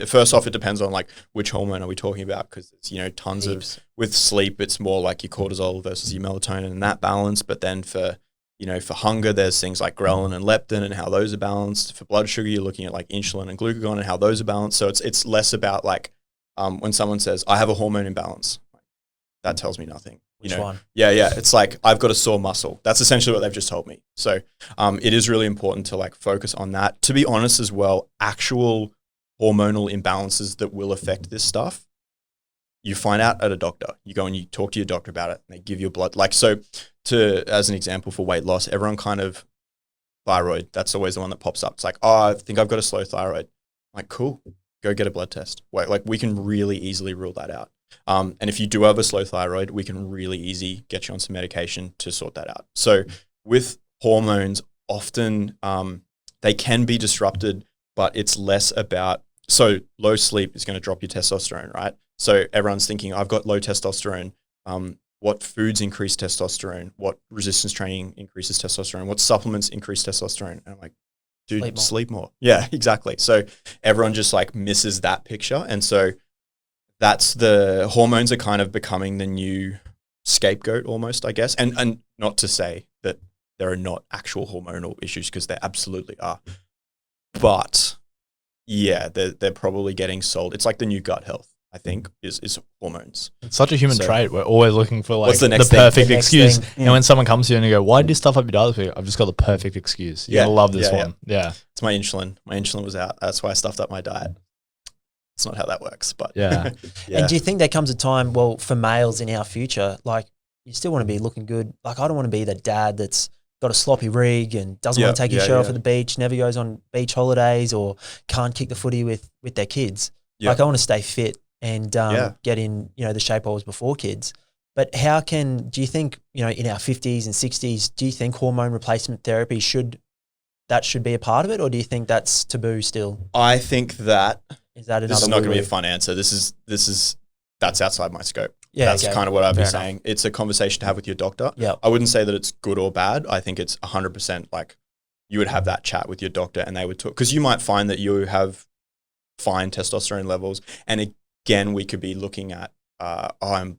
first off, it depends on like which hormone are we talking about? Because it's tons of with sleep, it's more like your cortisol versus your melatonin and that balance. But then for hunger, there's things like ghrelin and leptin and how those are balanced. For blood sugar, you're looking at like insulin and glucagon and how those are balanced. So it's less about like when someone says I have a hormone imbalance, that tells me nothing. Which one? Yeah. It's like I've got a sore muscle. That's essentially what they've just told me. So it is really important to like focus on that. To be honest as well, actual hormonal imbalances that will affect this stuff, you find out at a doctor. You go and you talk to your doctor about it and they give you blood. Like, so as an example for weight loss, everyone kind of thyroid. That's always the one that pops up. It's like, oh, I think I've got a slow thyroid. I'm like, cool, go get a blood test. Wait, like we can really easily rule that out. And if you do have a slow thyroid, we can really easy get you on some medication to sort that out. So with hormones, often they can be disrupted, but it's less about, so low sleep is going to drop your testosterone, right? So everyone's thinking, I've got low testosterone. What foods increase testosterone? What resistance training increases testosterone? What supplements increase testosterone? And I'm like, dude, sleep more. Yeah, exactly. So everyone just like misses that picture. And so that's the hormones are kind of becoming the new scapegoat almost, I guess. And not to say that there are not actual hormonal issues, because there absolutely are. But yeah, they're probably getting sold. It's like the new gut health, I think, is hormones. It's such a human trait. We're always looking for like what's the perfect excuse. Thing. And when someone comes to you and you go, why did you stuff up your diet this week? I've just got the perfect excuse. You're going to love this one. Yeah. It's my insulin. My insulin was out. That's why I stuffed up my diet. It's not how that works, but yeah. And do you think there comes a time, well, for males in our future, like you still want to be looking good. Like I don't want to be the dad that's got a sloppy rig and doesn't want to take his shirt off at the beach, never goes on beach holidays, or can't kick the footy with their kids. Like I want to stay fit and get in, the shape I was before kids. But do you think, in our 50s and 60s, do you think hormone replacement therapy should be a part of it, or do you think that's taboo still? I think that this is not going to be a fun answer. That's outside my scope. Yeah, that's kind of what I'd be saying. It's a conversation to have with your doctor. Yeah, I wouldn't say that it's good or bad. I think it's 100% like you would have that chat with your doctor and they would talk, because you might find that you have fine testosterone levels, and again, we could be looking at, I'm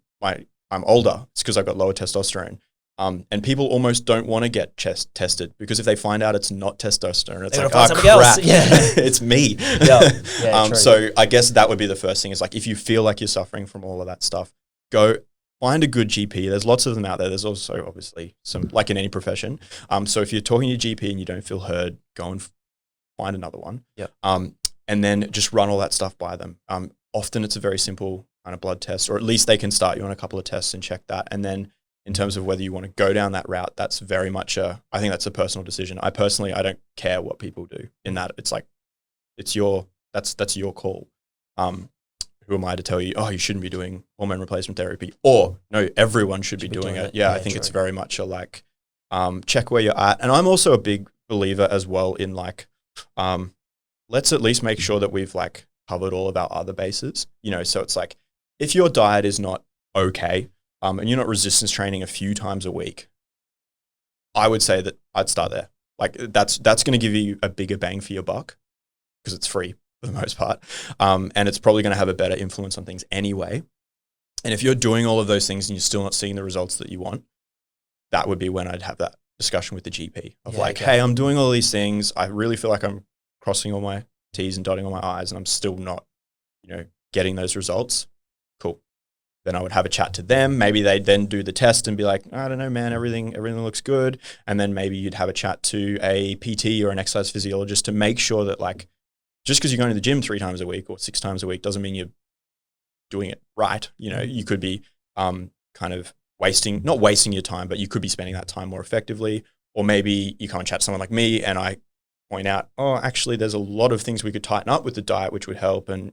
older. It's because I've got lower testosterone. And people almost don't want to get chest tested, because if they find out it's not testosterone, it's like, oh, crap, it's me. So I guess that would be the first thing, is like, if you feel like you're suffering from all of that stuff, go find a good GP. There's lots of them out there. There's also obviously some, like in any profession. So if you're talking to your GP and you don't feel heard, go and find another one. And then just run all that stuff by them. Often it's a very simple kind of blood test, or at least they can start you on a couple of tests and check that. And then in terms of whether you want to go down that route, that's very much I think that's a personal decision. I don't care what people do in that. It's like, that's your call. Who am I to tell you, oh, you shouldn't be doing hormone replacement therapy, or no, everyone should be doing it. Yeah, I think it's very much a like, check where you're at. And I'm also a big believer as well in like, let's at least make sure that we've like covered all of our other bases, so it's like, if your diet is not okay, and you're not resistance training a few times a week, I would say that I'd start there. Like that's going to give you a bigger bang for your buck, because it's free for the most part. And it's probably going to have a better influence on things anyway. And if you're doing all of those things and you're still not seeing the results that you want, that would be when I'd have that discussion with the GP of hey, I'm doing all these things. I really feel like I'm crossing all my T's and dotting all my I's, and I'm still not, getting those results. Cool. Then I would have a chat to them. Maybe they'd then do the test and be like, I don't know, man, everything looks good. And then maybe you'd have a chat to a PT or an exercise physiologist to make sure that like, just because you're going to the gym 3 times a week or 6 times a week doesn't mean you're doing it right. You could be kind of not wasting your time, but you could be spending that time more effectively. Or maybe you come and chat to someone like me and I point out, oh, actually there's a lot of things we could tighten up with the diet, which would help. And,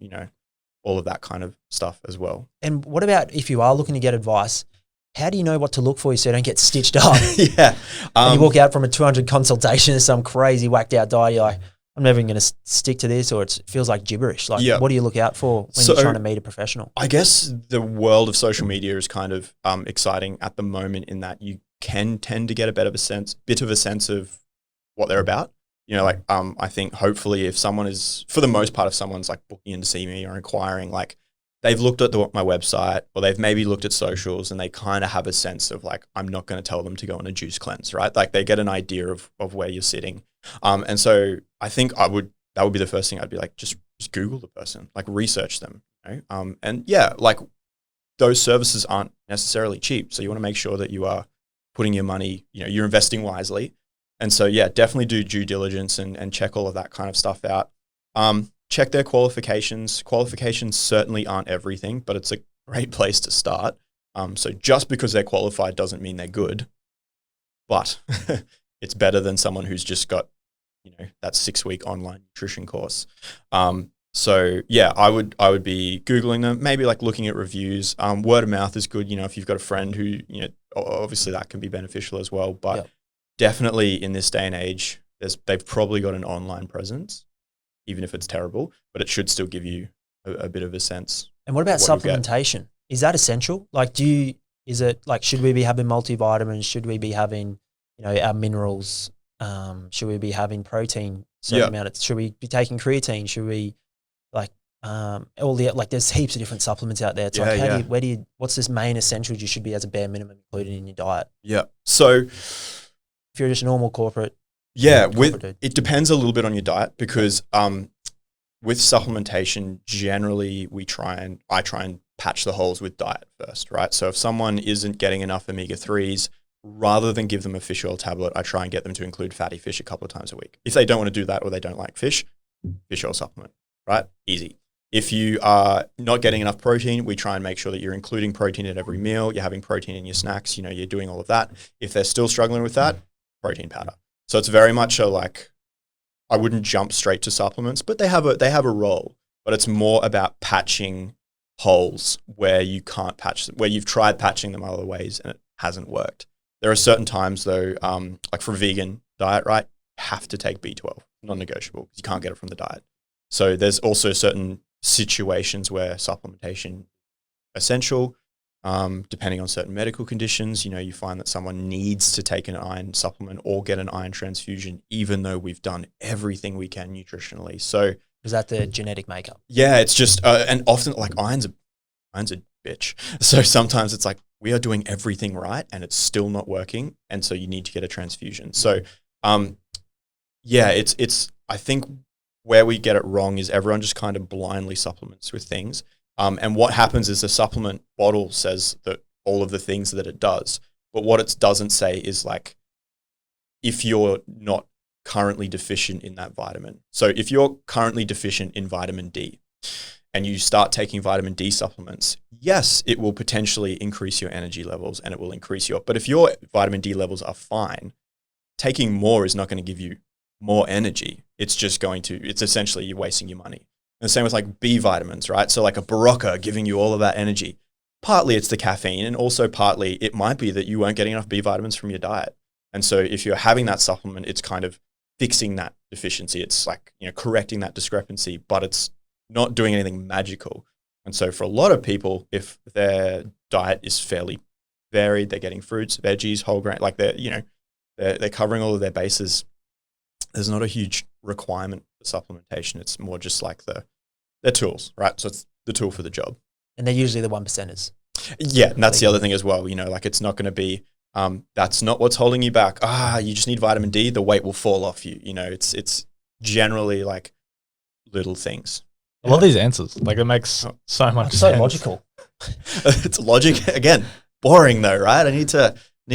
all of that kind of stuff as well. And what about if you are looking to get advice, how do you know what to look for so you don't get stitched up? And you walk out from a 200 consultation to some crazy whacked out diet, you're like, I'm never going to stick to this, or it feels like gibberish. Like, what do you look out for when you're trying to meet a professional? I guess the world of social media is kind of exciting at the moment, in that you can tend to get a bit of a sense of what they're about. I think hopefully if someone is, for the most part, if someone's like booking in to see me or inquiring, like they've looked at my website, or they've maybe looked at socials, and they kind of have a sense of like, I'm not going to tell them to go on a juice cleanse, right? Like they get an idea of where you're sitting. And so I think that would be the first thing I'd be like, just Google the person, like research them. And like those services aren't necessarily cheap. So you want to make sure that you are putting your money, you're investing wisely. And so, definitely do due diligence and check all of that kind of stuff out. Check their qualifications. Qualifications certainly aren't everything, but it's a great place to start. So just because they're qualified doesn't mean they're good. But it's better than someone who's just got, that 6-week online nutrition course. So yeah, I would be Googling them, maybe like looking at reviews. Word of mouth is good. If you've got a friend who, obviously that can be beneficial as well. But definitely in this day and age, they've probably got an online presence, even if it's terrible, but it should still give you a bit of a sense. And what about supplementation? Is that essential? Like, is it like, should we be having multivitamins? Should we be having, our minerals? Should we be having protein? Should we be taking creatine? Should we there's heaps of different supplements out there. It's what's this main essentials you should be as a bare minimum included in your diet? Yeah. So if you're just a normal corporate. It depends a little bit on your diet because with supplementation, generally I try and patch the holes with diet first, right? So if someone isn't getting enough omega-3s, rather than give them a fish oil tablet, I try and get them to include fatty fish a couple of times a week. If they don't want to do that or they don't like fish oil supplement, right? Easy. If you are not getting enough protein, we try and make sure that you're including protein at every meal. You're having protein in your snacks. You're doing all of that. If they're still struggling with that, protein powder. So it's very much I wouldn't jump straight to supplements, but they have a role. But it's more about patching holes where you can't patch them, where you've tried patching them other ways and it hasn't worked. There are certain times though, like for a vegan diet, right? You have to take B12, non-negotiable, because you can't get it from the diet. So there's also certain situations where supplementation is essential, depending on certain medical conditions. You find that someone needs to take an iron supplement or get an iron transfusion, even though we've done everything we can nutritionally. So is that the genetic makeup? Yeah, it's just, and often iron's a bitch. So sometimes it's like, we are doing everything right and it's still not working. And so you need to get a transfusion. So, it's, I think where we get it wrong is everyone just kind of blindly supplements with things. And what happens is the supplement bottle says that all of the things that it does, but what it doesn't say is if you're not currently deficient in that vitamin. So if you're currently deficient in vitamin D and you start taking vitamin D supplements, yes, it will potentially increase your energy levels and it will increase but if your vitamin D levels are fine, taking more is not going to give you more energy. It's just it's essentially you're wasting your money. And the same with B vitamins, right? So like a Berocca giving you all of that energy. Partly it's the caffeine, and also partly it might be that you weren't getting enough B vitamins from your diet. And so if you're having that supplement, it's kind of fixing that deficiency. It's correcting that discrepancy, but it's not doing anything magical. And so for a lot of people, if their diet is fairly varied, they're getting fruits, veggies, whole grain, they're covering all of their bases, there's not a huge requirement for supplementation. It's more just they're tools, right? So it's the tool for the job. And they're usually the 1%ers. Yeah, and that's the other thing as well. It's not going to be, that's not what's holding you back. You just need vitamin D, the weight will fall off you. It's generally little things. I love these answers. It makes so much sense. So logical. It's logic. Again, boring though, right? I need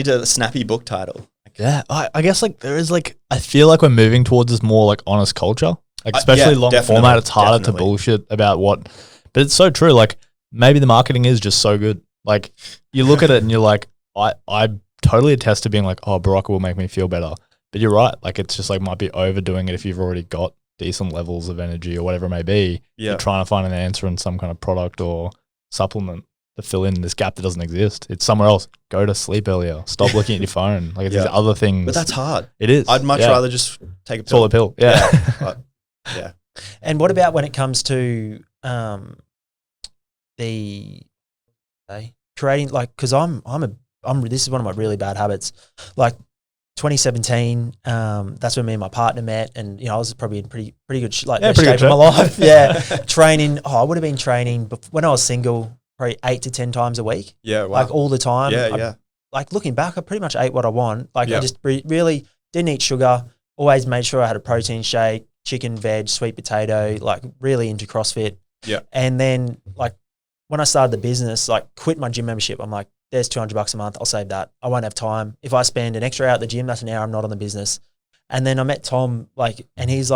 a snappy book title. Yeah, I guess there is I feel like we're moving towards this more honest culture, especially long format. It's harder to bullshit about but it's so true. Maybe the marketing is just so good. You look at it and you're I totally attest to being Berocca will make me feel better. But you're right. It's just might be overdoing it if you've already got decent levels of energy or whatever it may be. Yeah. You're trying to find an answer in some kind of product or supplement to fill in this gap that doesn't exist. It's somewhere else. Go to sleep earlier. Stop looking at your phone. It's these other things. But that's hard. It is. I'd much rather just take a pill. Swallow a pill. Yeah. Yeah. And what about when it comes to creating because this is one of my really bad habits. 2017, that's when me and my partner met, and I was probably in pretty good shape in my life. Yeah, training. I would have been training when I was single, probably 8 to 10 times a week. Yeah, wow. All the time. Yeah. Looking back, I pretty much ate what I want. I just really didn't eat sugar. Always made sure I had a protein shake, chicken, veg, sweet potato. Really into CrossFit. Yeah. And then when I started the business, quit my gym membership. I'm there's $200 a month. I'll save that. I won't have time. If I spend an extra hour at the gym, that's an hour I'm not on the business. And then I met Tom, and he's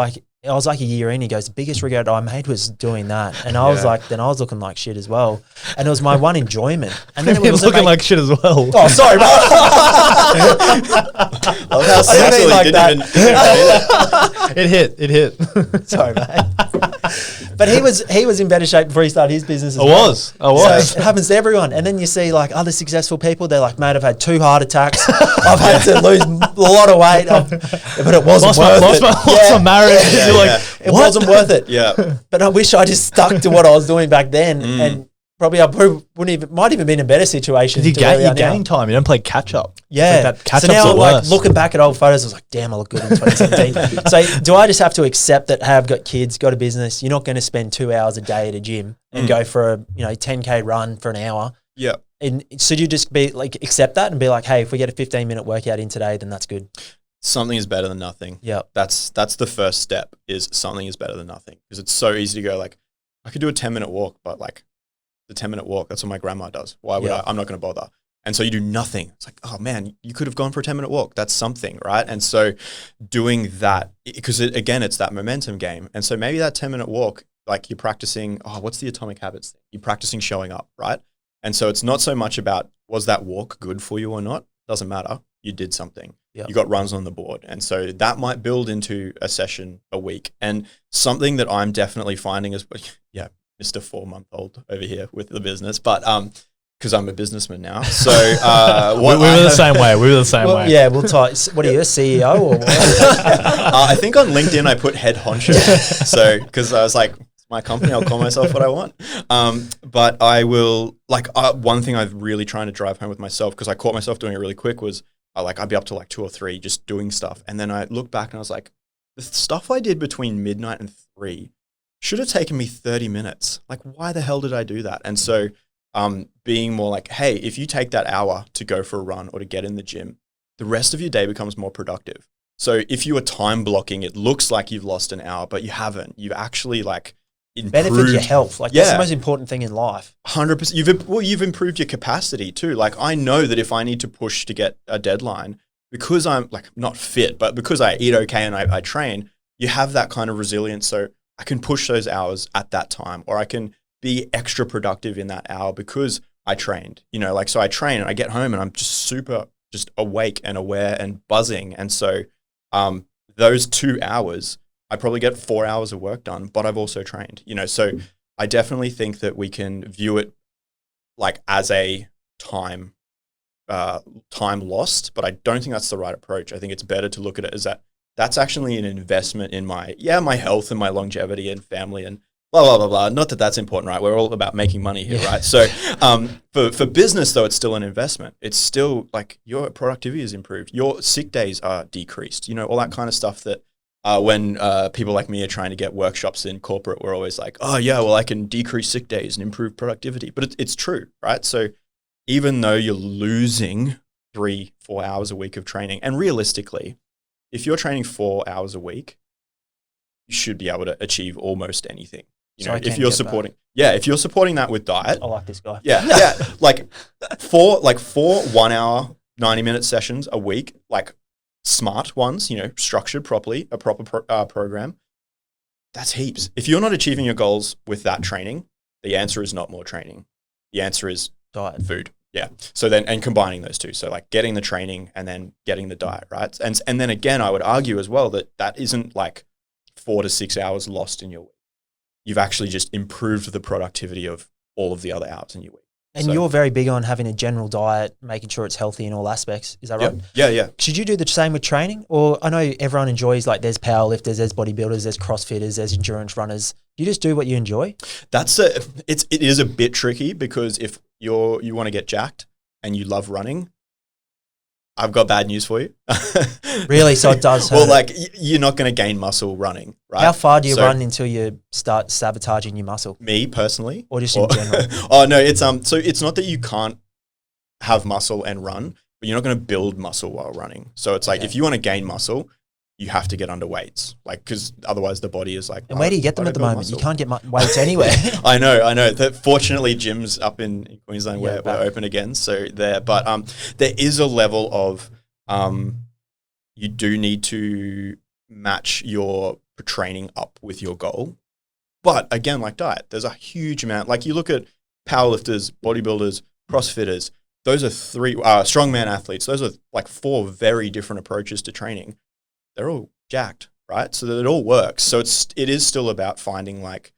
I was like a year in, he goes, the biggest regret I made was doing that. And I was like, then I was looking like shit as well. And it was my one enjoyment. And then it was looking like shit as well. Oh, sorry, bro. I didn't mean like that. It hit. Sorry, mate. But he was in better shape before he started his business as I well. was. So it happens to everyone. And then you see like other successful people, they're like, mate, I've had 2 heart attacks. I've had to lose a lot of weight. But it wasn't worth it. Lost my marriage. It wasn't worth it. Yeah. But I wish I just stuck to what I was doing back then, and probably might even been in a better situation. You gain time. You don't play catch up. Yeah. Like catch so up's now, the like worst. looking back at old photos, I was like, damn, I look good in 2017. So do I just have to accept that? Hey, I've got kids, got a business. You're not going to spend 2 hours a day at a gym and go for a 10K run for an hour. Yeah. And should you just be like accept that and be like, hey, if we get a 15-minute workout in today, then that's good. Something is better than nothing. Yeah. That's the first step, is something is better than nothing. Because it's so easy to go like, I could do a 10-minute walk, but like the 10-minute walk, that's what my grandma does. Why would I? I'm not going to bother. And so you do nothing. It's like, oh man, you could have gone for a 10-minute walk. That's something, right? And so doing that, because again, it's that momentum game. And so maybe that 10-minute walk, like you're practicing, what's the Atomic Habits thing? You're practicing showing up, right? And so it's not so much about, was that walk good for you or not? Doesn't matter. You did something. Yep. You got runs on the board. And so that might build into a session a week. And something that I'm definitely finding is, Mr. 4-month-old over here with the business, but because I'm a businessman now. So we were the same way. We were the same way. Yeah, we'll talk. What are you, a CEO or what? I think on LinkedIn I put head honcho. So because I was like, it's my company, I'll call myself what I want. But I will, one thing I've really trying to drive home with myself, because I caught myself doing it really quick, was I'd be up to like 2 or 3 just doing stuff. And then I look back and I was like, the stuff I did between midnight and 3 should have taken me 30 minutes. Like, why the hell did I do that? And so being more like, hey, if you take that hour to go for a run or to get in the gym, the rest of your day becomes more productive. So if you are time blocking, it looks like you've lost an hour, but you haven't. You've actually improved. Benefit your health. That's the most important thing in life. 100%. You've improved your capacity too. Like, I know that if I need to push to get a deadline, because I'm not fit, but because I eat okay and I train, you have that kind of resilience. So I can push those hours at that time, or I can be extra productive in that hour because I trained, so I train and I get home and I'm just super awake and aware and buzzing. And so those 2 hours, I probably get 4 hours of work done, but I've also trained, so I definitely think that we can view it as a time lost, but I don't think that's the right approach. I think it's better to look at it as that's actually an investment in my health and my longevity and family and blah, blah, blah, blah. Not that that's important, right? We're all about making money here, right? So for business, though, it's still an investment. It's still your productivity is improved. Your sick days are decreased, all that kind of stuff that when people like me are trying to get workshops in corporate, we're always like, oh, yeah, well, I can decrease sick days and improve productivity. But it's true, right? So even though you're losing 3-4 hours a week of training, and realistically, if you're training 4 hours a week, you should be able to achieve almost anything. If you're supporting that with diet. I like this guy. Yeah. Four 1 hour, 90-minute sessions a week, smart ones, structured properly, a proper program. That's heaps. If you're not achieving your goals with that training, the answer is not more training. The answer is diet, food. Yeah. So then, and combining those two. So getting the training and then getting the diet, right? And then again, I would argue as well that isn't 4 to 6 hours lost in your week. You've actually just improved the productivity of all of the other hours in your week. And you're very big on having a general diet, making sure it's healthy in all aspects. Is that right? Yeah. Should you do the same with training? Or I know everyone enjoys, there's powerlifters, there's bodybuilders, there's crossfitters, there's endurance runners. You just do what you enjoy? It is a bit tricky, because if you want to get jacked and you love running, I've got bad news for you. Really? So it does hurt? Well, you're not going to gain muscle running, right? How far do you run until you start sabotaging your muscle? Me personally? Or just in general? Oh, no, it's so it's not that you can't have muscle and run, but you're not going to build muscle while running. So it's if you want to gain muscle, you have to get under weights, because otherwise the body is And where do you get them at the moment? Muscle. You can't get weights anywhere. I know. Fortunately, gyms up in Queensland were open again, so there. But there is a level of you do need to match your training up with your goal. But again, like diet, there's a huge amount. Like you look at powerlifters, bodybuilders, CrossFitters, those are 3 strongman athletes. Those are like 4 very different approaches to training. They're all jacked, right? So that it all works. So it is still about finding like,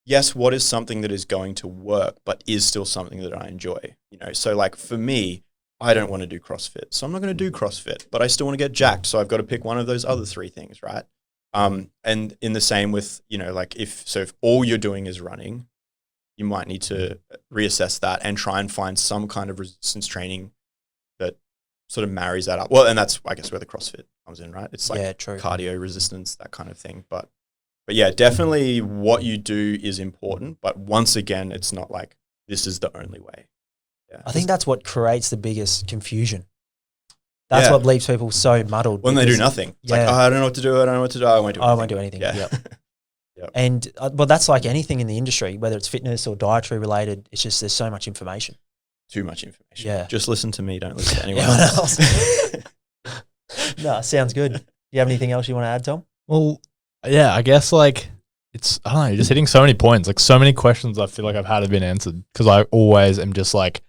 yes, what is something that is going to work, but is still something that I enjoy, you know? So like for me, I don't want to do CrossFit, so I'm not going to do CrossFit, but I still want to get jacked. So I've got to pick one of those other 3 things, right? And in the same with, you know, like if all you're doing is running, you might need to reassess that and try and find some kind of resistance training that sort of marries that up. Well, and that's, I guess, where the CrossFit comes in, right? It's like cardio resistance, that kind of thing. But yeah, definitely what you do is important. But once again, it's not like this is the only way. Yeah. I think that's what creates the biggest confusion. That's what leaves people so muddled. When they do nothing. It's like, oh, I don't know what to do. I don't know what to do. I won't do anything. I won't do anything. Yeah. Yep. And well, that's like anything in the industry, whether it's fitness or dietary related. It's just there's so much information. Too much information. Yeah. Just listen to me. Don't listen to anyone else. No, sounds good. Do you have anything else you want to add, Tom? Well, yeah, I guess like it's, I don't know, you're just hitting so many points, like so many questions I feel like I've had have been answered because I always am just like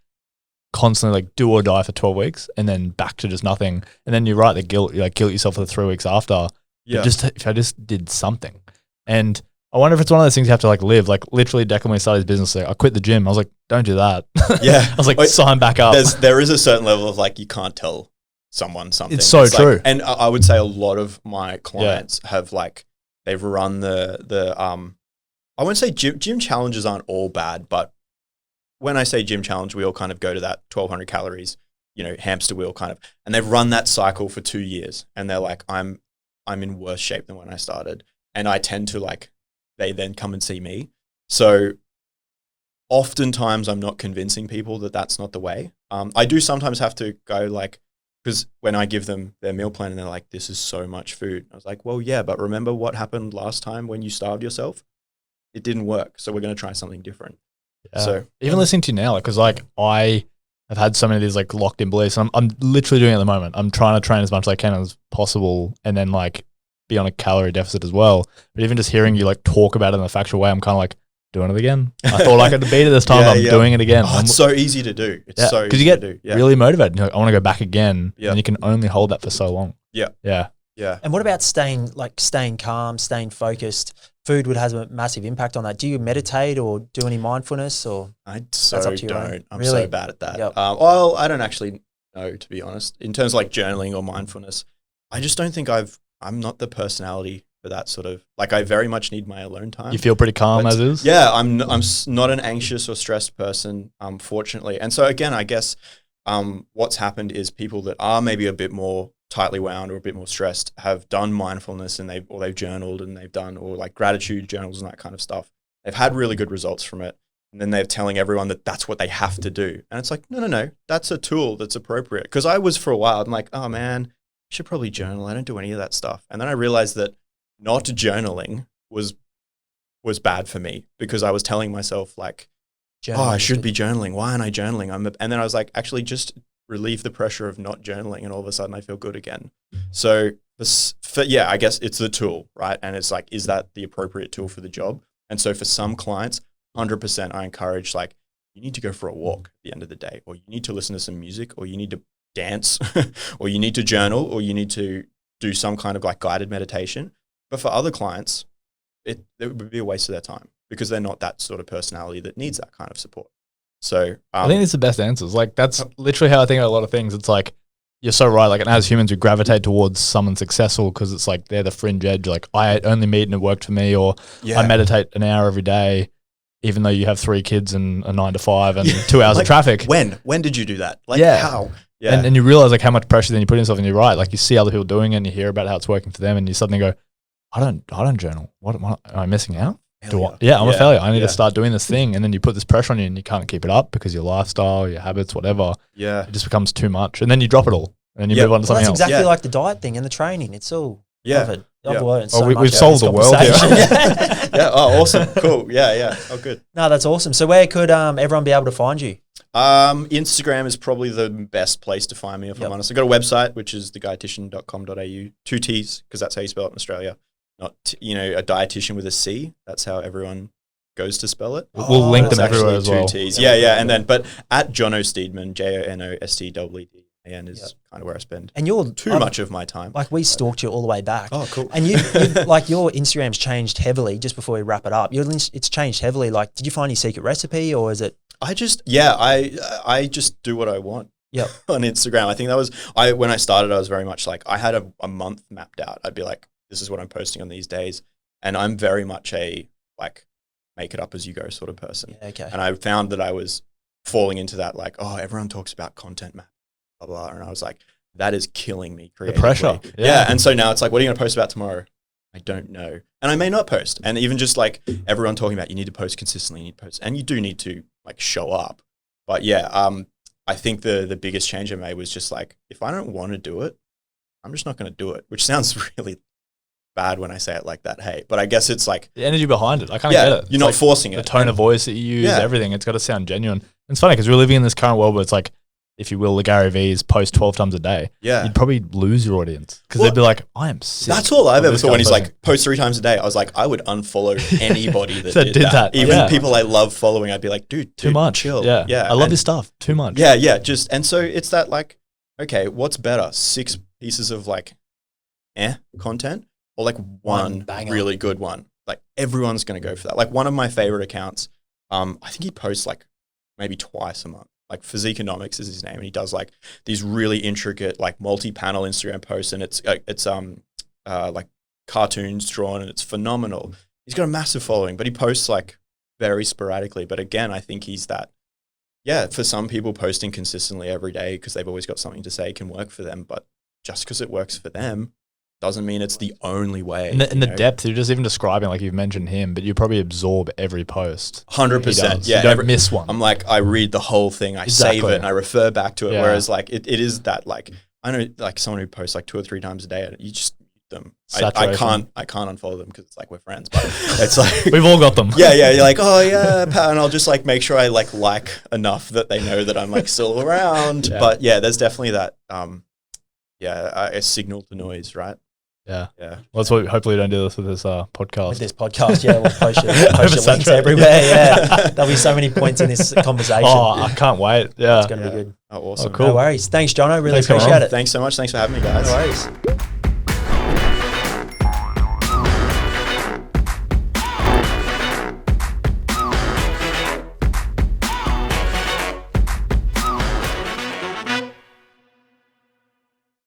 constantly like do or die for 12 weeks and then back to just nothing. And then you're right, the guilt, you like guilt yourself for the 3 weeks after. Yeah. Just if I just did something. And I wonder if it's one of those things you have to like live. Like literally Declan, when he started his business, like, I quit the gym. I was like, don't do that. Yeah. I was like, sign back up. There is a certain level of like, you can't tell someone something. It's so true. Like, and I would say a lot of my clients have like, they've run the I wouldn't say gym challenges aren't all bad, but when I say gym challenge, we all kind of go to that 1,200 calories, you know, hamster wheel kind of, and they've run that cycle for 2 years and they're like, I'm in worse shape than when I started. And I tend to like, they then come and see me. So oftentimes I'm not convincing people that that's not the way. I do sometimes have to go like, because when I give them their meal plan and they're like, this is so much food. I was like, well, yeah, but remember what happened last time when you starved yourself? It didn't work. So we're going to try something different. So even listening to you now, like, cause like I have had so many of these like locked in beliefs. I'm literally doing it at the moment. I'm trying to train as much as I can as possible and then like be on a calorie deficit as well. But even just hearing you like talk about it in a factual way, I'm kind of like doing it again. I thought I could beat it this time. I'm doing it again. Oh, it's so easy to do. It's so easy because you get to do. really motivated. You're like, I want to go back again. And you can only hold that for so long. Yeah. Yeah. Yeah. And what about staying calm, staying focused? Food would have a massive impact on that. Do you meditate or do any mindfulness or? I don't. I'm really? so bad at that. Yep. Well, I don't actually know, to be honest. In terms of like journaling or mindfulness, I just don't think I'm not the personality for that sort of, like I very much need my alone time. You feel pretty calm as is? Yeah, I'm not an anxious or stressed person, fortunately. And so again, I guess what's happened is people that are maybe a bit more tightly wound or a bit more stressed have done mindfulness and they've journaled and they've done, or like gratitude journals and that kind of stuff. They've had really good results from it. And then they're telling everyone that that's what they have to do. And it's like, no, that's a tool that's appropriate. Because I was for a while, I'm like, oh man, I should probably journal. I don't do any of that stuff. And then I realized that not journaling was bad for me because I was telling myself like, I should be journaling. Why aren't I journaling? And then I was like, actually just relieve the pressure of not journaling and all of a sudden I feel good again. So I guess it's the tool, right? And it's like, is that the appropriate tool for the job? And so for some clients, 100% I encourage like, you need to go for a walk at the end of the day, or you need to listen to some music, or you need to dance, or you need to journal, or you need to do some kind of like guided meditation. But for other clients, it would be a waste of their time because they're not that sort of personality that needs that kind of support. So I think it's the best answers. Like that's literally how I think about a lot of things. It's like, you're so right. Like, and as humans, we gravitate towards someone successful because it's like they're the fringe edge. Like I only meet and it worked for me, or I meditate an hour every day, even though you have 3 kids and a 9 to 5 and 2 hours like, of traffic. When did you do that? Like how? Yeah. And you realize like how much pressure then you put yourself, and you're right. Like you see other people doing it and you hear about how it's working for them and you suddenly go, I don't journal. What am I missing out? I'm a failure. I need to start doing this thing. And then you put this pressure on you and you can't keep it up because your lifestyle, your habits, whatever. Yeah. It just becomes too much. And then you drop it all and you move on to something else. That's exactly like the diet thing and the training. It's all covered. We've solved the world here. Yeah. Oh, awesome. Cool. Yeah. Oh, good. No, that's awesome. So where could everyone be able to find you? Instagram is probably the best place to find me, if I'm honest. I've got a website, which is theguyetician.com.au, 2 T's, because that's how you spell it in Australia. not a dietitian with a C. That's how everyone goes to spell it. We'll link them everywhere as well. T's. Yeah. And then, but at Jono Steedman, JONOSTEEDMAN is kind of where I spend. And you're too much of my time. Like we stalked you all the way back. Oh, cool. And you like your Instagram's changed heavily. Just before we wrap it up, it's changed heavily. Like, did you find your secret recipe, or is it? I just do what I want. Yep. On Instagram. I think that was when I started, I was very much like, I had a month mapped out. I'd be like, this is what I'm posting on these days. And I'm very much a like make it up as you go sort of person. Yeah, okay. And I found that I was falling into that like, oh, everyone talks about content map, blah, blah. And I was like, that is killing me creatively. The pressure. Yeah. And so now it's like, what are you going to post about tomorrow? I don't know. And I may not post. And even just like everyone talking about, you need to post consistently, you need to post. And you do need to like show up. But yeah, I think the biggest change I made was just like, if I don't want to do it, I'm just not going to do it, which sounds really bad when I say it like that. Hey, but I guess it's like the energy behind it. I kind of get it. You're not forcing it. The tone of voice that you use, everything. It's got to sound genuine. And it's funny because we're living in this current world where it's like, if you will, the Gary V's post 12 times a day. Yeah, you'd probably lose your audience because they'd be like, I am sick. That's all I've ever thought when he's like, post 3 times a day. I was like, I would unfollow anybody that did that. Even people I love following, I'd be like, dude, too much. Chill. Yeah. I love your stuff. Too much. Yeah. And so it's that like, okay, what's better? 6 pieces of like, content, or like one really good one? Like everyone's going to go for that. Like one of my favorite accounts, I think he posts like maybe twice a month. Like Physiconomics is his name, and he does like these really intricate, like multi-panel Instagram posts, and it's like cartoons drawn, and it's phenomenal. He's got a massive following, but he posts like very sporadically. But again, I think he's that. Yeah, for some people, posting consistently every day because they've always got something to say can work for them. But just because it works for them doesn't mean it's the only way. And the depth, you're just even describing, like you've mentioned him, but you probably absorb every post. 100%. Yeah. You don't miss one. I'm like, I read the whole thing, I save it, and I refer back to it. Yeah. Whereas like, it is that like, I know like someone who posts like 2 or 3 times a day, and you just mute them. I can't unfollow them because it's like we're friends, but it's like. We've all got them. Yeah. You're like, oh yeah, Pat, and I'll just like make sure I like enough that they know that I'm like still around. Yeah. But yeah, there's definitely that, a signal to noise, right? Yeah. Well, that's what hopefully you don't do this with this podcast. With this podcast, we'll post your links everywhere. Yeah, there'll be so many points in this conversation. Oh, I can't wait. Yeah, it's going to be good. Oh, awesome. Oh, cool. No worries. Thanks, Jono. Really appreciate it. Thanks so much. Thanks for having me, guys. No worries.